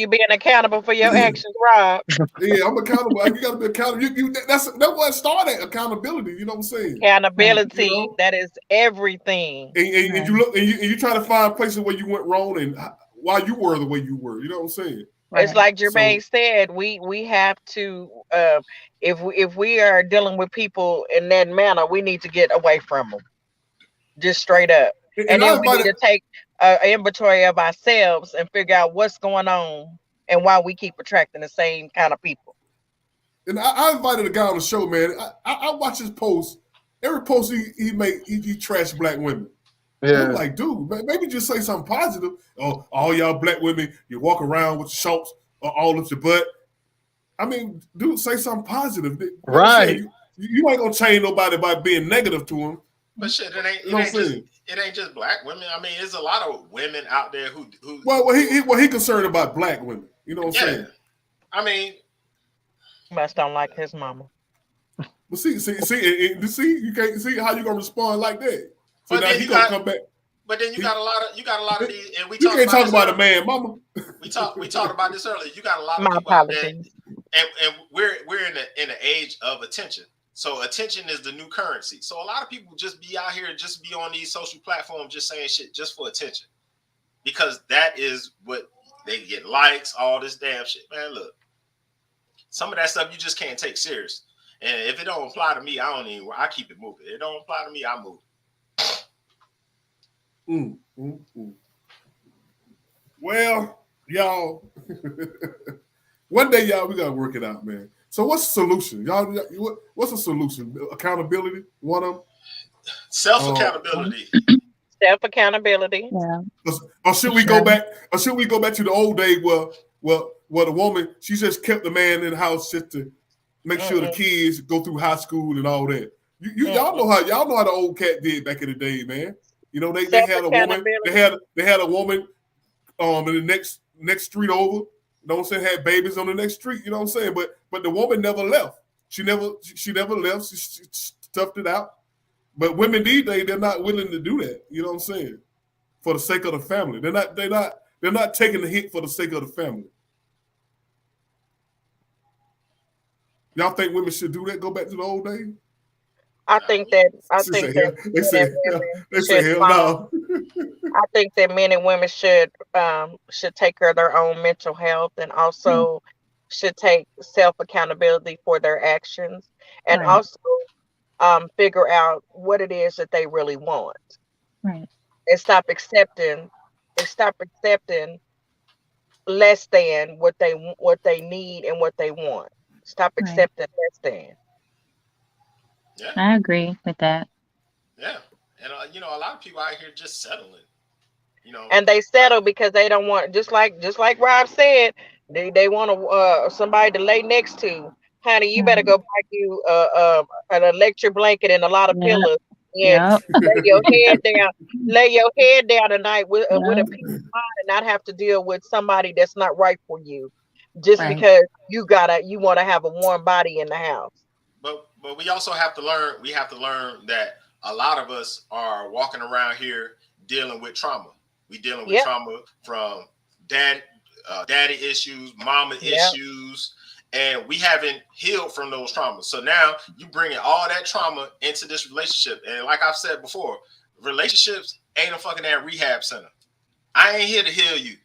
being accountable for your actions, Rob. Yeah, I'm accountable. You gotta be accountable. That's what started accountability, you know what I'm saying? Accountability, you know? That is everything. And you look and you try to find places where you went wrong and why you were the way you were, you know what I'm saying? It's like Jermaine said, we have to if we are dealing with people in that manner, we need to get away from them. Just straight up. And then we need to take an inventory of ourselves and figure out what's going on and why we keep attracting the same kind of people. And I invited a guy on the show, man. I watch his post. Every post he make, he trash black women. Yeah. I'm like, dude, maybe just say something positive. Oh, all y'all black women, you walk around with shorts all up your butt. I mean, dude, say something positive. Right. You ain't gonna change nobody by being negative to them. But shit, You know what I'm saying? it ain't just black women. I mean, there's a lot of women out there who Well, he concerned about black women. You know what I'm saying? I mean, must don't like his mama. But see, you can't see how you gonna respond like that. So but now he gonna come back. But then you got a lot of these, and we you talked can't about talk about a man, mama. We talked about this earlier. You got a lot of My people out apologies. there, and we're in the age of attention. So attention is the new currency. So a lot of people just be out here, just be on these social platforms, just saying shit just for attention, because that is what they get, likes, all this damn shit. Man, look, some of that stuff you just can't take serious. And if it don't apply to me, I keep it moving. It don't apply to me, I move. Well, y'all, one day, y'all, we gotta work it out, man. So what's the solution? Y'all, what's the solution? Accountability, one of them? Self-accountability. Self-accountability. Yeah. Or should we go back? Or should we go back to the old days where the woman, she just kept the man in the house just to make sure the kids go through high school and all that. Y'all know how the old cat did back in the day, man. You know, they had a woman. They had a woman in the next street over. You know what I'm saying? Had babies on the next street. You know what I'm saying? But the woman never left. She never left. She stuffed it out. But women these days, they're not willing to do that. You know what I'm saying? For the sake of the family, they're not taking the hit for the sake of the family. Y'all think women should do that? Go back to the old days? I think that they say hell no. I think that men and women should take care of their own mental health, and also should take self-accountability for their actions, and also figure out what it is that they really want. Right. And stop accepting less than what they need and what they want. Stop accepting less than. Yeah. I agree with that. Yeah, and a lot of people out here just settling. And they settle because they don't want, just like Rob said, they want somebody to lay next to. Honey, you better go buy you an electric blanket and a lot of pillows, and lay your head down tonight with a peace of mind, and not have to deal with somebody that's not right for you, just because you want to have a warm body in the house. But we also have to learn. We have to learn that a lot of us are walking around here dealing with trauma. We dealing with trauma from daddy issues, mama issues, and we haven't healed from those traumas. So now you bringing all that trauma into this relationship. And like I've said before, relationships ain't a fucking damn rehab center. I ain't here to heal you.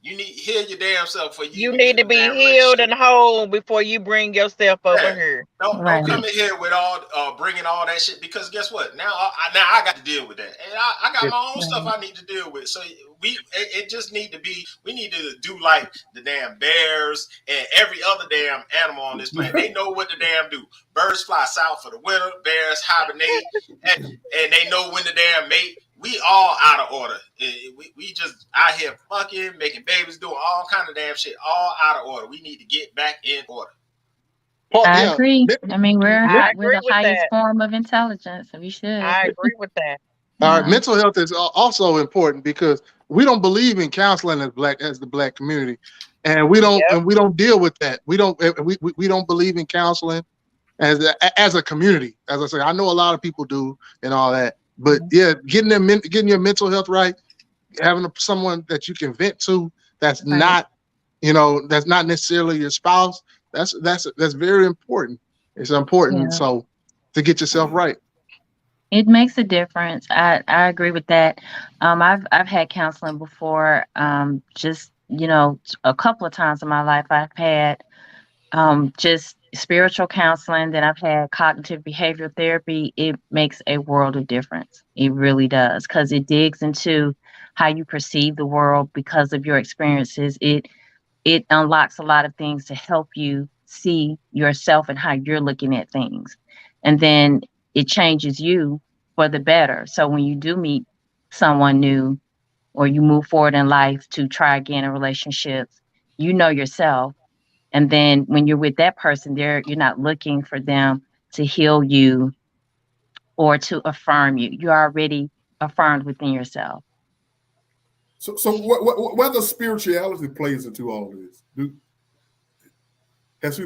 You need to heal your damn self for you. You need to be healed and whole before you bring yourself over here. Don't come in here with all bringing all that shit, because guess what? Now I got to deal with that, and I got my own stuff I need to deal with. So it just need to be. We need to do like the damn bears and every other damn animal on this planet. They know what the damn do. Birds fly south for the winter. Bears hibernate, and they know when the damn mate. We all out of order. We just out here fucking, making babies, doing all kind of damn shit, all out of order. We need to get back in order. I agree. I mean, we're the highest form of intelligence, so we should. I agree with that. All right, mental health is also important because we don't believe in counseling as the black community, and we don't deal with that. We don't believe in counseling as a community. As I say, I know a lot of people do and all that. But getting your mental health right, having someone that you can vent to that's not necessarily your spouse, that's very important. It's important so to get yourself right. It makes a difference. I agree with that. I've had counseling before. Just a couple of times in my life I've had just spiritual counseling, then I've had cognitive behavioral therapy. It makes a world of difference. It really does, because it digs into how you perceive the world because of your experiences. It unlocks a lot of things to help you see yourself and how you're looking at things. And then it changes you for the better. So when you do meet someone new or you move forward in life to try again in relationships, you know yourself. And then when you're with that person, you're not looking for them to heal you or to affirm you. You're already affirmed within yourself. So whether spirituality plays into all this, have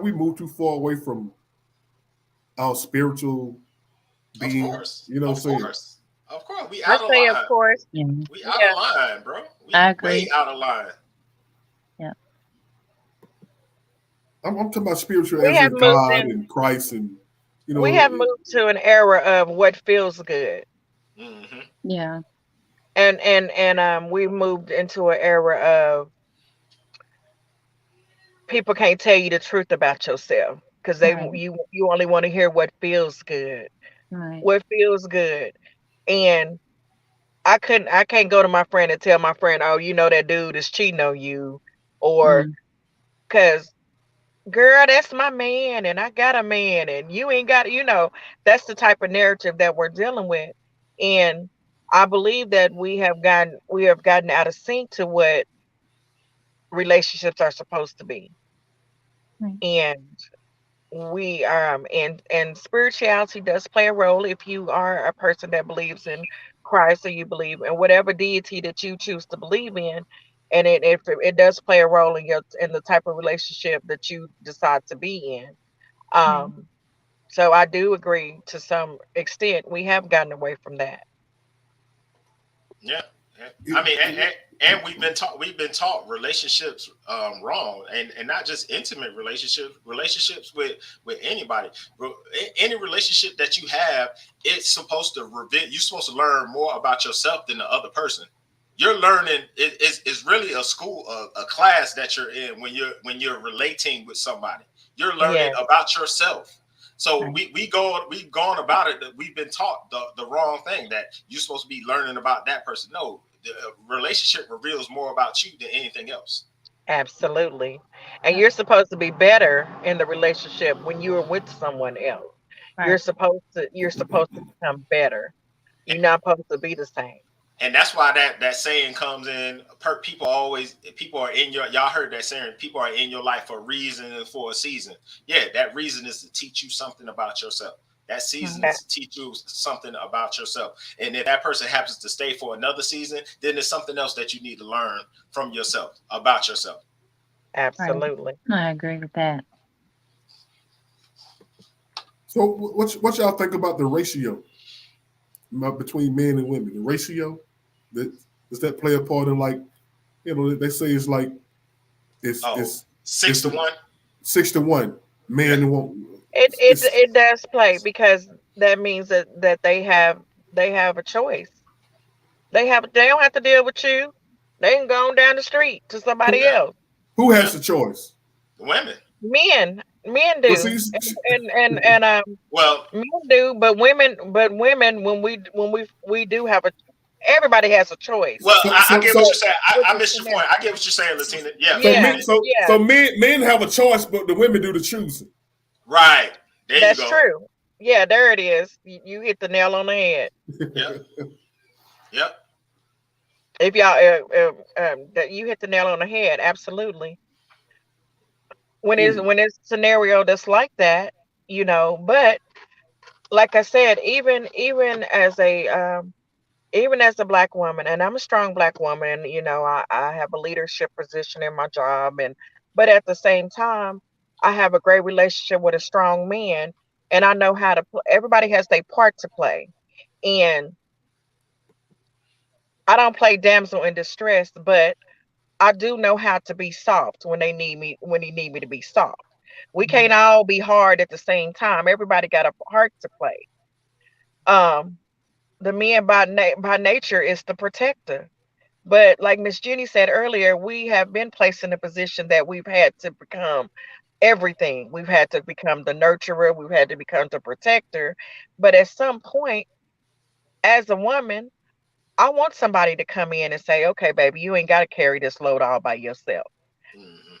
we moved too far away from our spiritual being? Of course. You know what I'm saying? Of course. We I out of say, line. of course. Yeah. We out of line, bro. I agree. Way out of line. Yeah. I'm talking about spiritual We as have in moved God in. and Christ, and We have moved to an era of what feels good. Mm-hmm. Yeah. And we moved into an era of people can't tell you the truth about yourself because you only want to hear what feels good. Right. What feels good. And I can't go to my friend and tell my friend, oh, you know that dude is cheating on you, or because girl, that's my man and I got a man and you ain't got, that's the type of narrative that we're dealing with. And I believe that we have gotten out of sync to what relationships are supposed to be. And we and spirituality does play a role if you are a person that believes in Christ or you believe in whatever deity that you choose to believe in, and it does play a role in the type of relationship that you decide to be in. So I do agree to some extent we have gotten away from that. Yeah. I mean, and we've been taught relationships wrong, and not just intimate relationships with anybody. Any relationship that you have, it's supposed to reveal. You're supposed to learn more about yourself than the other person. You're learning. It's really a school, a class that you're in when you're relating with somebody. You're learning about yourself. So we've gone about it. That we've been taught the wrong thing, that you're supposed to be learning about that person. No, the relationship reveals more about you than anything else. Absolutely. And you're supposed to be better in the relationship when you are with someone else. You're supposed to become better. You're not supposed to be the same. And that's why that saying comes in. People are in y'all heard that saying, people are in your life for a reason and for a season. Yeah, that reason is to teach you something about yourself. That season is to teach you something about yourself. And if that person happens to stay for another season, then there's something else that you need to learn from yourself, about yourself. Absolutely. I agree with that. So what y'all think about the ratio between men and women? The ratio, does that play a part in, like, they say it's like it's 6 to 1. 6 to 1, man and woman. It does play, because that means that they have a choice. They don't have to deal with you. They can go on down the street to somebody else. Who has the choice? Women. Men do. Well, men do, but women when we do have everybody has a choice. Well, I get what you're saying. I missed your point. I get what you're saying, Latina. Yeah. So men have a choice, but the women do the choosing. Right. There That's you go. true. Yeah, there it is. You hit the nail on the head. Yep. If y'all that you hit the nail on the head, absolutely. When it's a scenario that's like that, but like I said, even as a Black woman, and I'm a strong Black woman, I have a leadership position in my job, but at the same time, I have a great relationship with a strong man, and I know how to everybody has their part to play. And I don't play damsel in distress, but I do know how to be soft when he need me to be soft. We can't all be hard at the same time. Everybody got a part to play. The man by nature is the protector. But like Miss Jenny said earlier, we have been placed in a position that we've had to become everything. We've had to become the nurturer. We've had to become the protector. But at some point, as a woman, I want somebody to come in and say, okay, baby, you ain't got to carry this load all by yourself.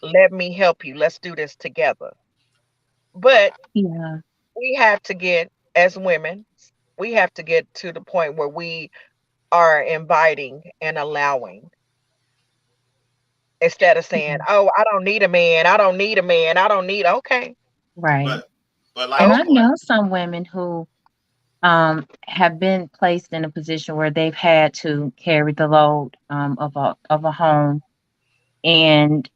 Let me help you. Let's do this together. But we have to get, as women, we have to get to the point where we are inviting and allowing, instead of saying, oh, I don't need a man. I don't need a man. I don't need, okay. Right. But like, and I know some women who have been placed in a position where they've had to carry the load of a home, and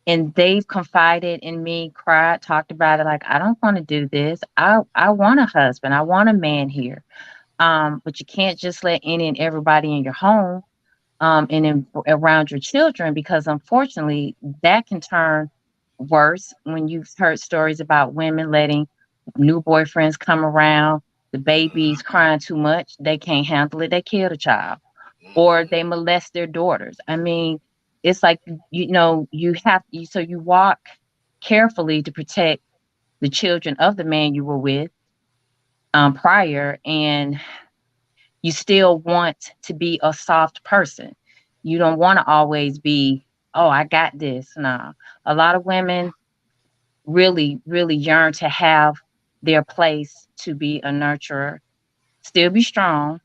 they've confided in me, cried, talked about it, like, I don't want to do this. I want a husband. I want a man here. But you can't just let any and everybody in your home, around your children, because unfortunately that can turn worse. When you've heard stories about women letting new boyfriends come around, the baby's crying too much, they can't handle it, they kill the child, or they molest their daughters. I mean, it's like, so you walk carefully to protect the children of the man you were with prior, and you still want to be a soft person. You don't want to always be, oh, I got this. Nah. A lot of women really, really yearn to have their place, to be a nurturer, still be strong,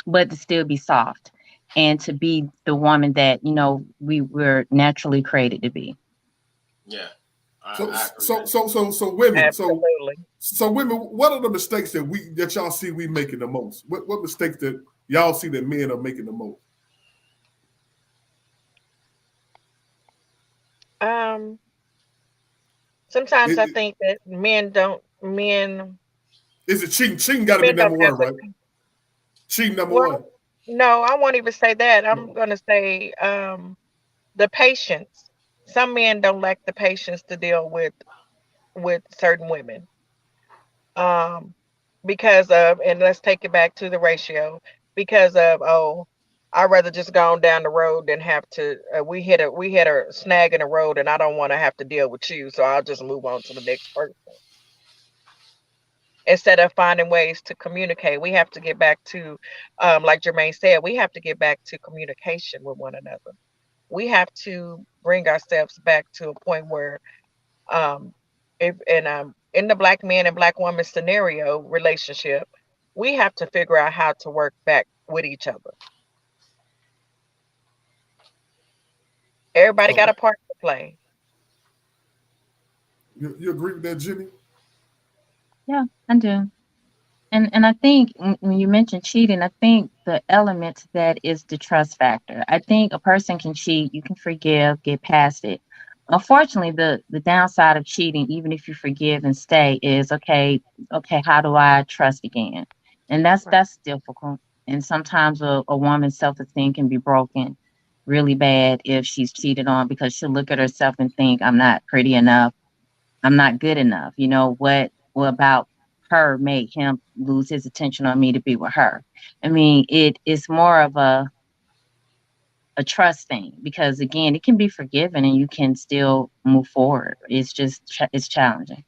but to still be soft, and to be the woman that, we were naturally created to be. Yeah. So women, so women, what are the mistakes that y'all see we making the most? What mistakes that y'all see that men are making the most? Sometimes I think that men. Is it cheating? Cheating got to be number one, right? Cheating number one. No, I won't even say that. I'm gonna say the patience. Some men don't lack the patience to deal with certain women. Because of, and let's take it back to the ratio, because of, I'd rather just go on down the road than have to, we hit a snag in the road and I don't want to have to deal with you, so I'll just move on to the next person. Instead of finding ways to communicate, we have to get back to, like Jermaine said, we have to get back to communication with one another. We have to bring ourselves back to a point where, in the black man and black woman scenario relationship, we have to figure out how to work back with each other. Everybody got a part to play. You agree with that, Jimmy? Yeah, I do. And I think when you mention cheating, I think the element to that is the trust factor. I think a person can cheat, you can forgive, get past it. Unfortunately, the downside of cheating, even if you forgive and stay, is okay, how do I trust again? And that's difficult. And sometimes a woman's self-esteem can be broken really bad if she's cheated on, because she'll look at herself and think, I'm not pretty enough, I'm not good enough. What about her made him lose his attention on me to be with her? I mean, it's more of a trust thing, because again, it can be forgiven and you can still move forward. It's just it's challenging.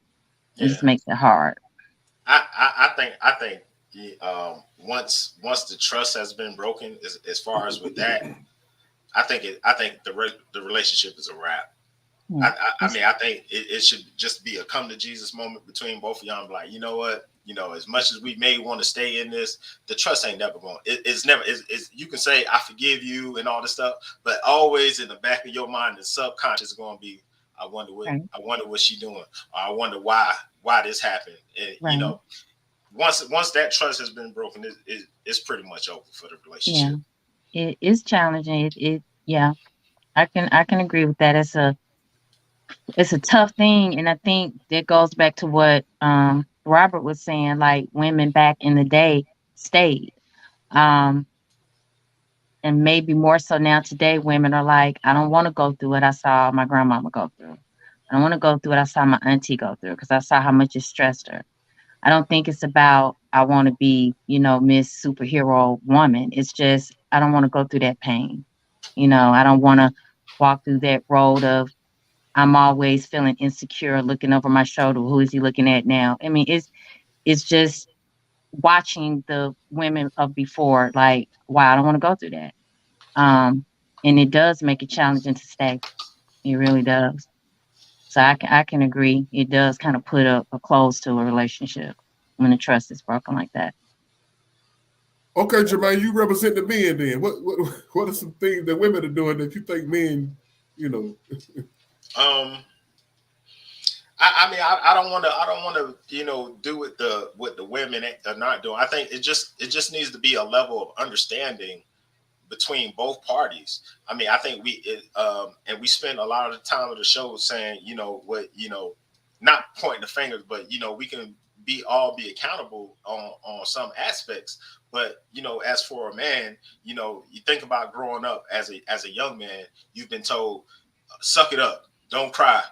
It just makes it hard. I think once the trust has been broken, as far as with that, I think the relationship is a wrap. I mean, I think it should just be a come to Jesus moment between both of y'all and be like, you know what? As much as we may want to stay in this, the trust ain't never going. It's never. You can say I forgive you and all this stuff, but always in the back of your mind, the subconscious is going to be, I wonder what she's doing, or I wonder why this happened. And once that trust has been broken, it's pretty much over for the relationship. Yeah, it is challenging. Yeah, I can agree with that. It's a tough thing, and I think that goes back to what Robert was saying. Like, women back in the day stayed, and maybe more so now today. Women are like, I don't want to go through what I saw my grandmama go through. I don't want to go through what I saw my auntie go through, because I saw how much it stressed her. I don't think it's about I want to be, Miss Superhero Woman. It's just I don't want to go through that pain. I don't want to walk through that road of I'm always feeling insecure, looking over my shoulder. Who is he looking at now? I mean, it's just watching the women of before, like, wow, I don't want to go through that. And it does make it challenging to stay. It really does. So I can agree. It does kind of put a close to a relationship when the trust is broken like that. Okay, Jermaine, you represent the men then. What are some things that women are doing that you think men, I don't want to do what the women are not doing. I think it just needs to be a level of understanding between both parties. I mean, I think and we spend a lot of the time of the show saying, not pointing the fingers, but we can all be accountable on some aspects. But as for a man, you think about growing up as a young man, you've been told, suck it up, don't cry,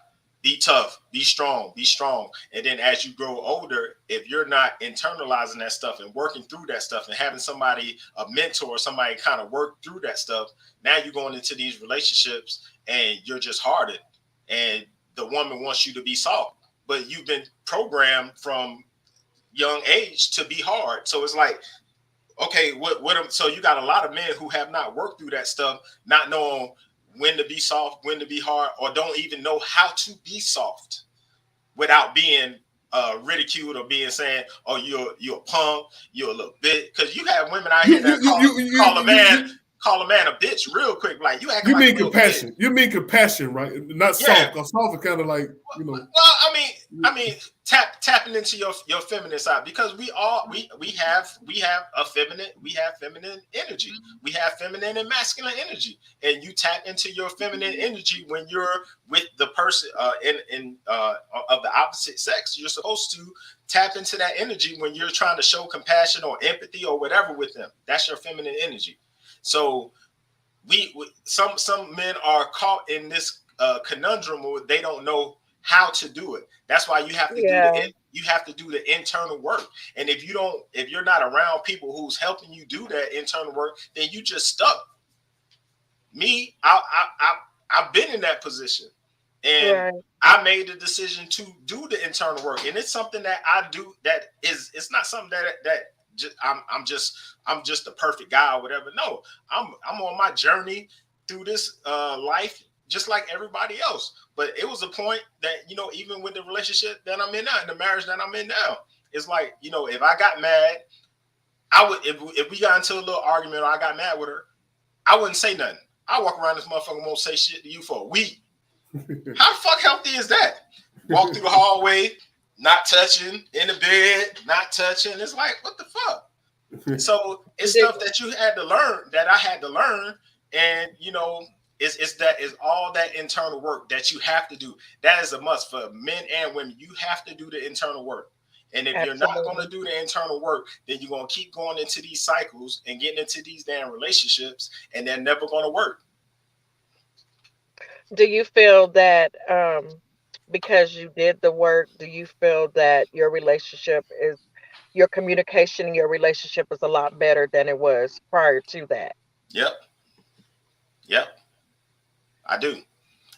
be tough, be strong. And then as you grow older, if you're not internalizing that stuff and working through that stuff and having somebody, a mentor or somebody kind of work through that stuff, now you're going into these relationships and you're just hardened. And the woman wants you to be soft, but you've been programmed from young age to be hard. So it's like, okay, so you got a lot of men who have not worked through that stuff, not knowing when to be soft, when to be hard, or don't even know how to be soft without being ridiculed or being saying, oh, you're a punk, you're a little bit. Because you have women out here that call a man a bitch real quick. Like you acting like compassion. You mean compassion, right? Not soft. Because soft is kind of like, Well, I mean, tapping into your feminine side, because we have feminine energy. We have feminine and masculine energy, and you tap into your feminine energy when you're with the person of the opposite sex. You're supposed to tap into that energy when you're trying to show compassion or empathy or whatever with them. That's your feminine energy. So some men are caught in this conundrum where they don't know how to do it. That's why you have to do the internal work. And if you're not around people who's helping you do that internal work, then you just stuck. Me, I've been in that position, and I made the decision to do the internal work. And it's something that I do that it's not something that I'm just the perfect guy or whatever. No, I'm on my journey through this life just like everybody else. But it was a point that, even with the relationship that I'm in now, and the marriage that I'm in now, it's like, if I got mad, I would, if we got into a little argument or I got mad with her, I wouldn't say nothing. I walk around this motherfucker and won't say shit to you for a week. How the fuck healthy is that? Walk through the hallway, not touching, in the bed, not touching. It's like, what the fuck? So it's stuff that you had to learn, that I had to learn. And, it's all that internal work that you have to do. That is a must for men and women. You have to do the internal work. And if you're not going to do the internal work, then you're going to keep going into these cycles and getting into these damn relationships, and they're never going to work. Do you feel that because you did the work, do you feel that your communication in your relationship is a lot better than it was prior to that? Yep. I do.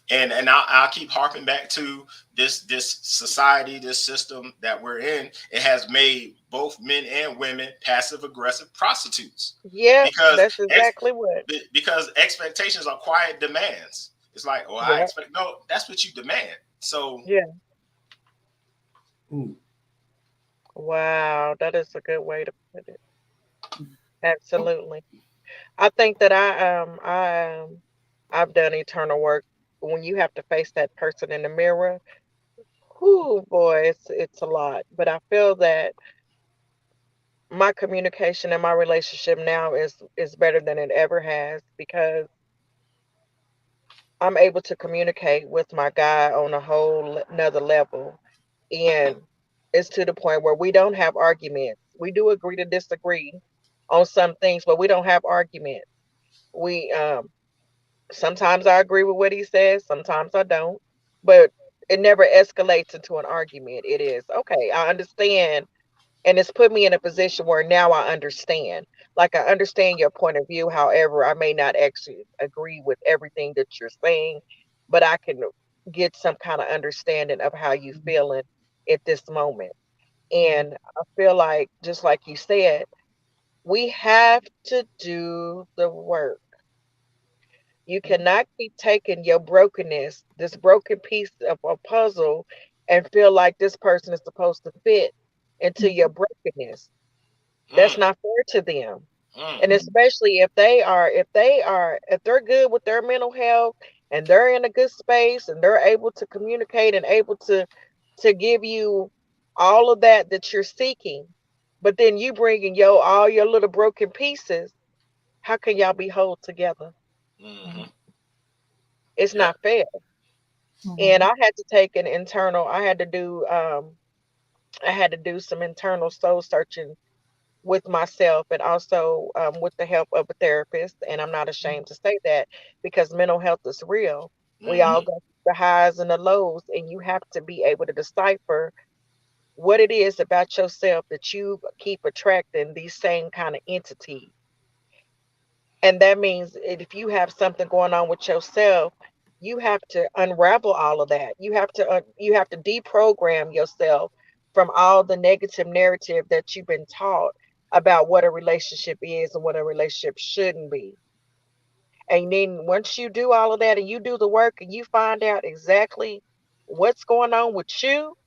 And I'll keep harping back to this society, this system that we're in. It has made both men and women passive aggressive prostitutes. Yeah, that's exactly because expectations are quiet demands. It's like, oh, I expect, no, that's what you demand. So wow, that is a good way to put it. Absolutely. I think that I've done internal work. When you have to face that person in the mirror, whoo boy, it's a lot. But I feel that my communication and my relationship now is better than it ever has, because I'm able to communicate with my guy on a whole another level. And it's to the point where we don't have arguments. We do agree to disagree on some things, but we don't have arguments. We sometimes I agree with what he says, sometimes I don't, but it never escalates into an argument. It is okay, I understand, and it's put me in a position where now I understand. Like, I understand your point of view. However, I may not actually agree with everything that you're saying, but I can get some kind of understanding of how you feeling at this moment. And I feel like, just like you said, we have to do the work. You cannot keep taking your brokenness, this broken piece of a puzzle, and feel like this person is supposed to fit into your brokenness. That's not fair to them. And especially if they're good with their mental health and they're in a good space and they're able to communicate and able to to give you all of that you're seeking, but then you bringing all your little broken pieces. How can y'all be whole together? Mm-hmm. It's not fair. And I had to take an internal. I had to do. I had to do some internal soul searching with myself, and also with the help of a therapist. And I'm not ashamed to say that, because mental health is real. We all go through the highs and the lows, and you have to be able to decipher what it is about yourself that you keep attracting these same kind of entities. And that means if you have something going on with yourself, you have to unravel all of that. You have to deprogram yourself from all the negative narrative that you've been taught about what a relationship is and what a relationship shouldn't be. And then once you do all of that and you do the work and you find out exactly what's going on with you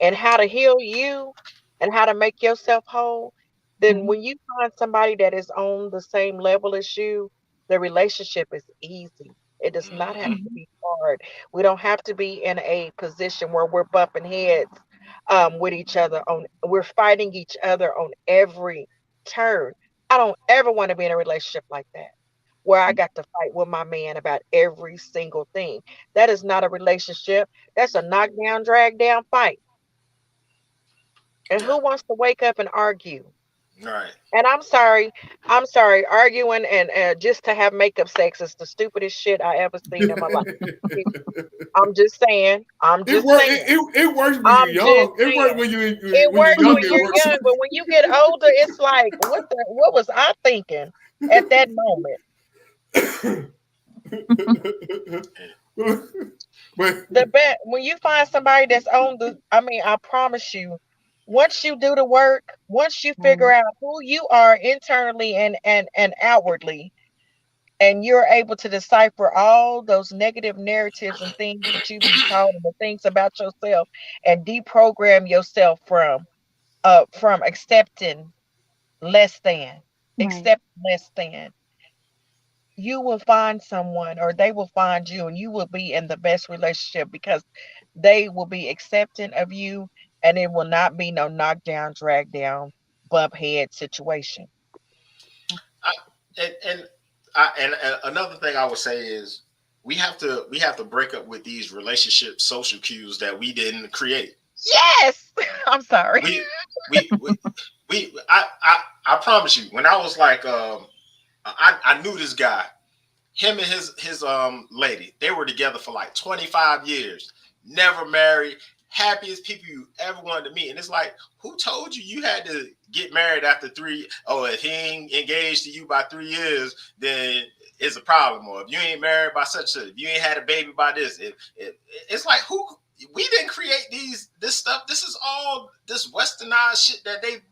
and how to heal you and how to make yourself whole, then when you find somebody that is on the same level as you, the relationship is easy. It does not have to be hard. We don't have to be in a position where we're bumping heads with each other we're fighting each other on every turn. I don't ever want to be in a relationship like that, where I got to fight with my man about every single thing. That is not a relationship. That's a knockdown, drag down fight. And who wants to wake up and argue? Right. And I'm sorry, arguing and just to have makeup sex is the stupidest shit I ever seen in my life. I'm just saying. I'm just saying. It works when I'm you're just young. It works saying. when It you're works young. when It you're works. young, but when you get older, it's like, what was I thinking at that moment? When you find somebody that's on I promise you, once you do the work, once you figure out who you are internally and outwardly, and you're able to decipher all those negative narratives and things that you've been taught and the things about yourself, and deprogram yourself from accepting less than, accept less than, you will find someone, or they will find you, and you will be in the best relationship, because they will be accepting of you, and it will not be no knockdown, drag down, bump head situation. And another thing I would say is we have to break up with these relationship social cues that we didn't create. Yes. I'm sorry. I promise you, when I was like I knew this guy, him and his lady, they were together for like 25 years, never married, happiest people you ever wanted to meet. And it's like, who told you had to get married after 3? Oh, if he ain't engaged to you by 3 years, then it's a problem. Or if you ain't married by such a, if you ain't had a baby by this, it's like, who? We didn't create this stuff. This is all this westernized shit that they've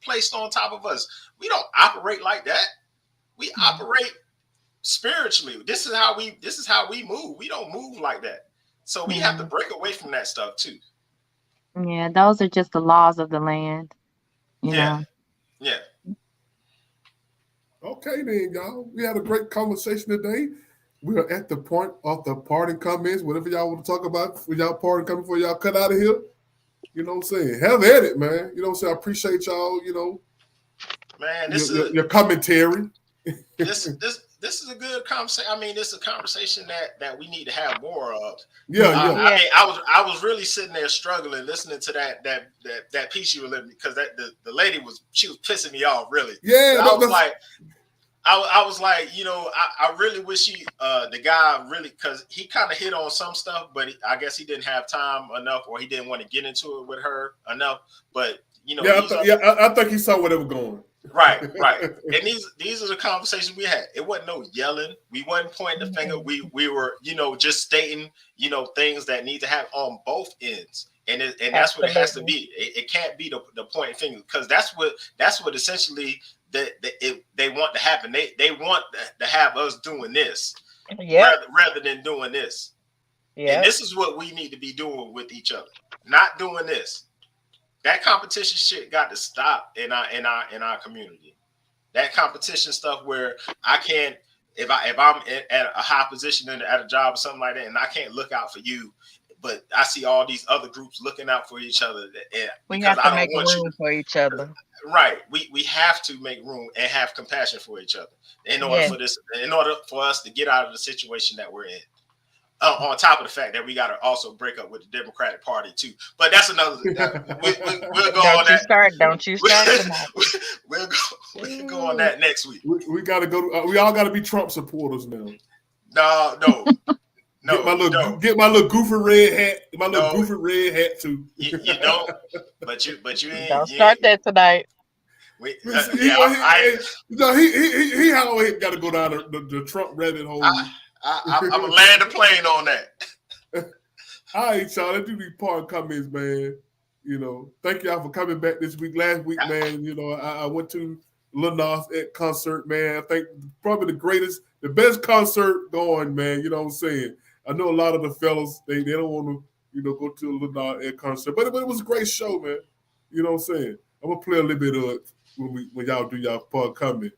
placed on top of us. We don't operate like that. We operate spiritually. This is how we move. We don't move like that. So we have to break away from that stuff too. Yeah, those are just the laws of the land. You know. Yeah. Okay, then, y'all. We had a great conversation today. We are at the point of the parting comments. Whatever y'all want to talk about for y'all parting comments before y'all cut out of here. You know what I'm saying? Have at it, man. You know what I'm saying? I appreciate y'all, man, your commentary. This is a good conversation. I mean, this is a conversation that we need to have more of. Yeah. I mean, I was really sitting there struggling, listening to that piece you were living, because the lady was pissing me off, really. Yeah, I was like, I really wish the guy really, because he kind of hit on some stuff, but I guess he didn't have time enough, or he didn't want to get into it with her enough. But I think he saw where they were going. Right. And these are the conversations we had. It wasn't no yelling. We wasn't pointing the finger. We were, just stating, things that need to happen on both ends. And that's what it has to be. It can't be the pointing finger, because that's what essentially they want to happen. They want to have us doing this rather than doing this. Yeah. And this is what we need to be doing with each other, not doing this. That competition shit got to stop in our community. That competition stuff where I can't, if I'm at a high position at a job or something like that, and I can't look out for you, but I see all these other groups looking out for each other. And We because have to I make don't want room for each other. right. We have to make room and have compassion for each other in order for us to get out of the situation that we're in. On top of the fact that we got to also break up with the Democratic Party too, but that's another. We'll go on that. Don't you start tonight. We'll go on that next week. We got to go. We all got to be Trump supporters now. No. Get my little goofy red hat. My little goofy red hat too. You don't. But you ain't. Don't start that tonight. He always got to go down the Trump rabbit hole. I'm gonna land the plane on that. All right, y'all. Let's do these part comments, man. Thank y'all for coming back this week. Last week, man, I went to Lil Nas X concert, man. I think probably the best concert going, man. You know what I'm saying? I know a lot of the fellas, they don't want to, go to a Lil Nas X concert, but it was a great show, man. You know what I'm saying? I'm gonna play a little bit of it when y'all do y'all part comment.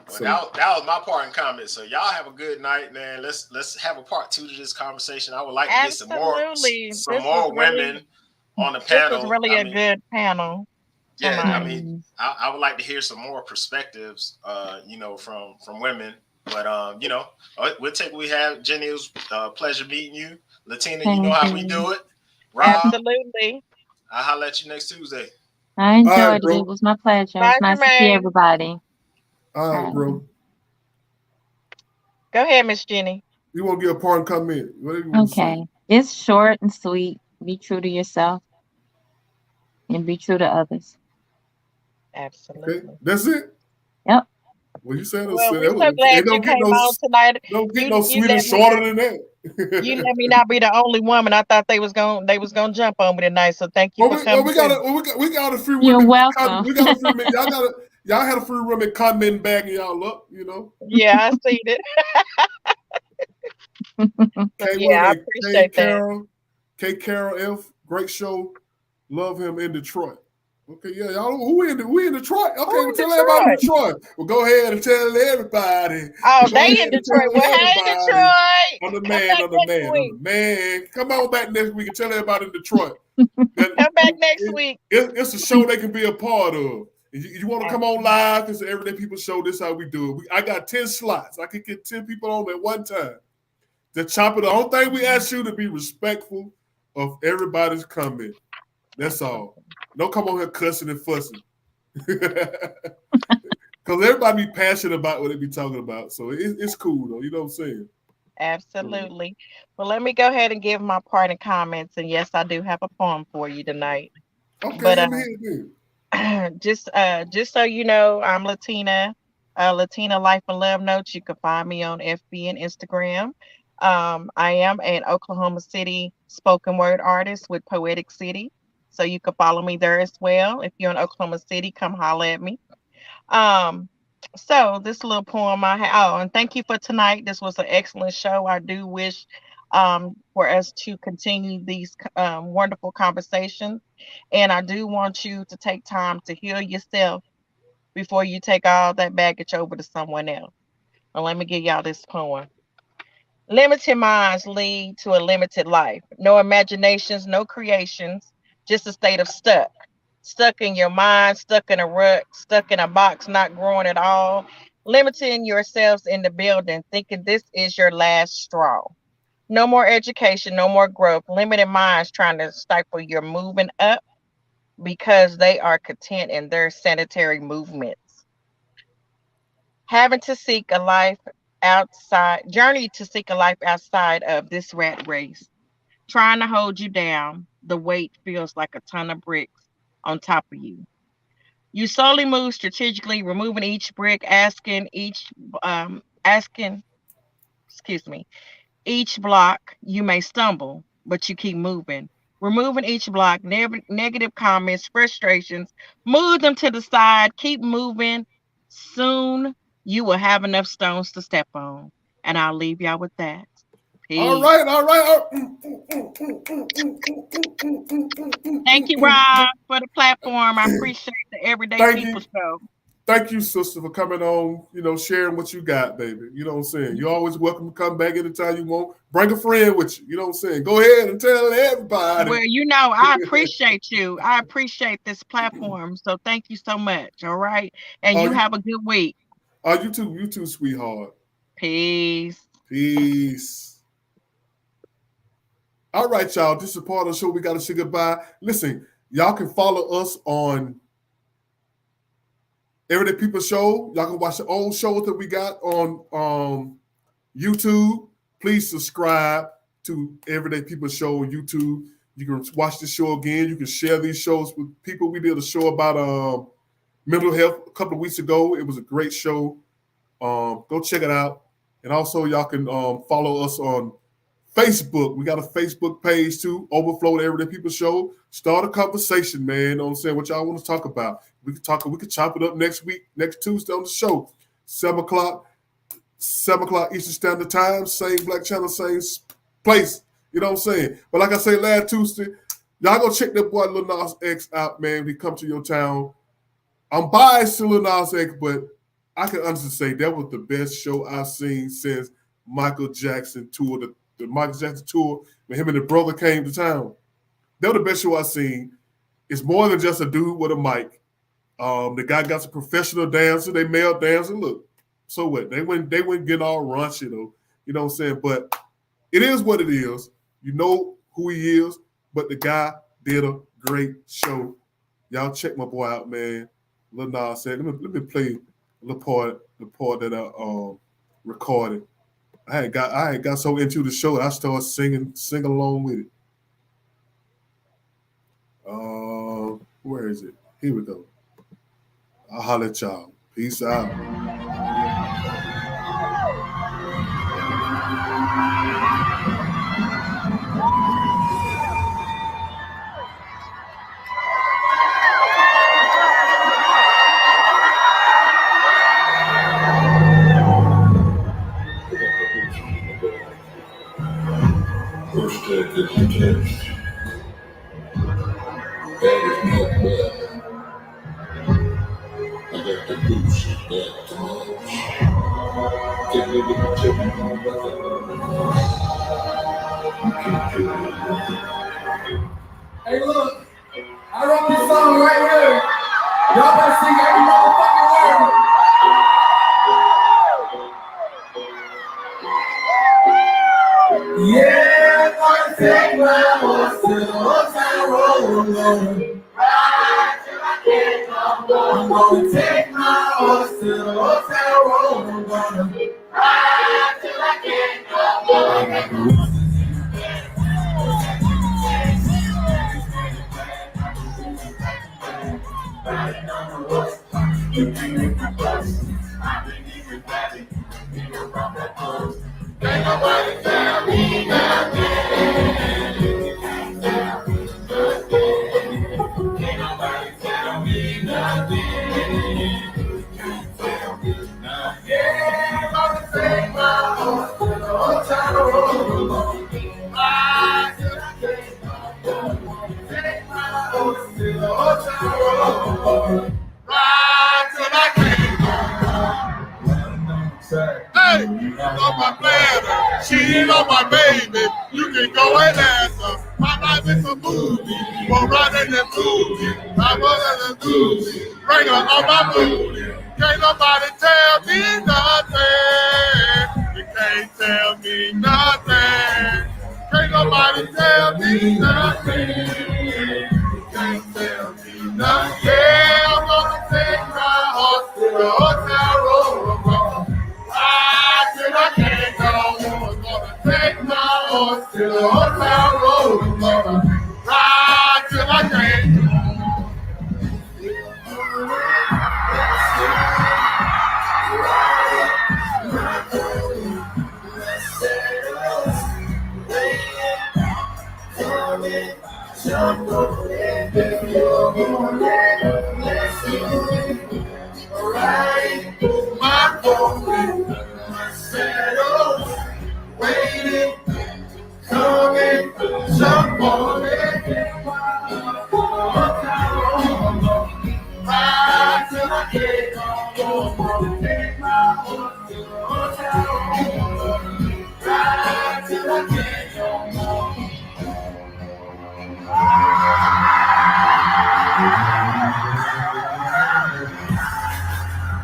Well, that was my part in comment. So y'all have a good night, man. Let's have a part 2 to this conversation. I would like to get some more women on the panel. This was really a good panel. Yeah, I mean, I would like to hear some more perspectives, from women. But we'll take what we have. Jenny, it was a pleasure meeting you. Latina, you know how we do it. Rob, absolutely. I'll holler at you next Tuesday. I enjoyed it. It was my pleasure. Bye, It's nice to see everybody. All right, bro. Go ahead, Miss Jenny. You want to give a part and comment? Okay. It's short and sweet. Be true to yourself and be true to others. Absolutely. Okay. That's it? Yep. Well, you said we're so glad you came on tonight. Don't get no sweeter, shorter than that. You let me not be the only woman. I thought they was gonna jump on me tonight. So thank you for coming. We got a free women. You're welcome. We got a free women. Y'all had a free women comment bagging y'all up, Yeah, I seen it. I appreciate that. K. Carol F. Great show. Love him in Detroit. Okay, yeah, y'all. We in Detroit. Okay, we'll tell everybody in Detroit. Well, go ahead and tell everybody. Oh, they in Detroit. Well, hey, Detroit. On the man. Come on back next week and tell everybody in Detroit. Come back next week. It's a show they can be a part of. You want to come on live? It's an Everyday People show. This is how we do it. I got 10 slots. I could get 10 people on at one time. The only thing we ask you to be respectful of everybody's comment. That's all. Don't come on here cussing and fussing. Because everybody be passionate about what they be talking about. So it's cool, though. You know what I'm saying? Absolutely. Well, let me go ahead and give my parting comments. And yes, I do have a poem for you tonight. Okay, but just so you know, I'm Latina. Latina Life and Love Notes. You can find me on FB and Instagram. I am an Oklahoma City spoken word artist with Poetic City. So you can follow me there as well. If you're in Oklahoma City, come holler at me. So this little poem I have. And thank you for tonight. This was an excellent show. I do wish for us to continue these wonderful conversations. And I do want you to take time to heal yourself before you take all that baggage over to someone else. Well, let me give y'all this poem. Limited minds lead to a limited life. No imaginations, no creations, just a state of stuck. Stuck in your mind, stuck in a rut, stuck in a box, not growing at all. Limiting yourselves in the building, thinking this is your last straw. No more education, no more growth. Limited minds trying to stifle your moving up because they are content in their sedentary movements. Having to seek a life journey to seek a life outside of this rat race. Trying to hold you down, the weight feels like a ton of bricks on top of you. You slowly move strategically, removing each brick, each block. You may stumble, but you keep moving. Removing each block, negative comments, frustrations, move them to the side, keep moving. Soon you will have enough stones to step on. And I'll leave y'all with that. Peace. All right. Thank you, Rob, for the platform. I appreciate the Everyday People show. thank you, sister, for coming on, sharing what you got, baby. You know what I'm saying? You're always welcome to come back anytime you want. Bring a friend with you. You know what I'm saying? Go ahead and tell everybody. Well, I appreciate you. I appreciate this platform. So thank you so much. All right. And you have a good week. You too, sweetheart. Peace. All right, y'all. This is part of the show. We got to say goodbye. Listen, y'all can follow us on Everyday People Show. Y'all can watch the old shows that we got on YouTube. Please subscribe to Everyday People Show on YouTube. You can watch the show again. You can share these shows with people. We did a show about mental health a couple of weeks ago. It was a great show. Go check it out. And also, y'all can follow us on Facebook. We got a Facebook page too, Overflow, the Everyday People Show. Start a conversation, man. You know what I'm saying? What y'all want to talk about. We can chop it up next week, next Tuesday on the show. 7 o'clock Eastern Standard Time, same Black Channel, same place. You know what I'm saying? But like I said last Tuesday, y'all go check that boy Lil Nas X out, man. When he come to your town. I'm biased to Lil Nas X, but I can honestly say that was the best show I've seen since Michael Jackson tour, the Michael Jackson tour, when him and his brother came to town. That was the best show I've seen. It's more than just a dude with a mic. The guy got some professional dancer, they male dancer. Look, so what? They wouldn't get all raunchy though. You know what I'm saying? But it is what it is. You know who he is, but the guy did a great show. Y'all check my boy out, man. Lil Nas said, let me play the part that I recorded. I had got so into the show that I started singing along with it. Where is it? Here we go. I'll holler at y'all. Peace out. First take is the test. That is not bad. I got the boost back to lunch. Get a little chip on my brother. You can't kill me. Hey, look, I wrote this song right here. Y'all better sing every motherfucking word. Yeah, I'm gonna take my horse to the old town road. I'm gonna ride till I can't no more. I'm gonna take my horse to the old town road. I'm gonna ride till I can't no more. I got the riding on the horse. You can make the bus. I've been even better. You know about that bus. Can't nobody tell me nothing. Can't nobody tell me nothing. Can't tell me nothing. Yeah, I'm gonna take my horse to the old town road. Ride till I can't no more. Take my horse to the old town road. Ride till I can't no more. Hey, you know my plan. She ain't on my baby. You can go and ask her. My life is a movie. We'll ride in the movie. I was in the movie. Bring her on my booty. Can't nobody tell me nothing. You can't tell me nothing. Can't nobody tell me nothing. You can't tell me nothing. Yeah, I'm gonna take my horse to the hotel road. Ride till I can't no more. I'm gonna take my horse to the hotel road. I'm gonna ride till I can't no more. Jump over there, baby, you're gonna let's see. Right, my phone.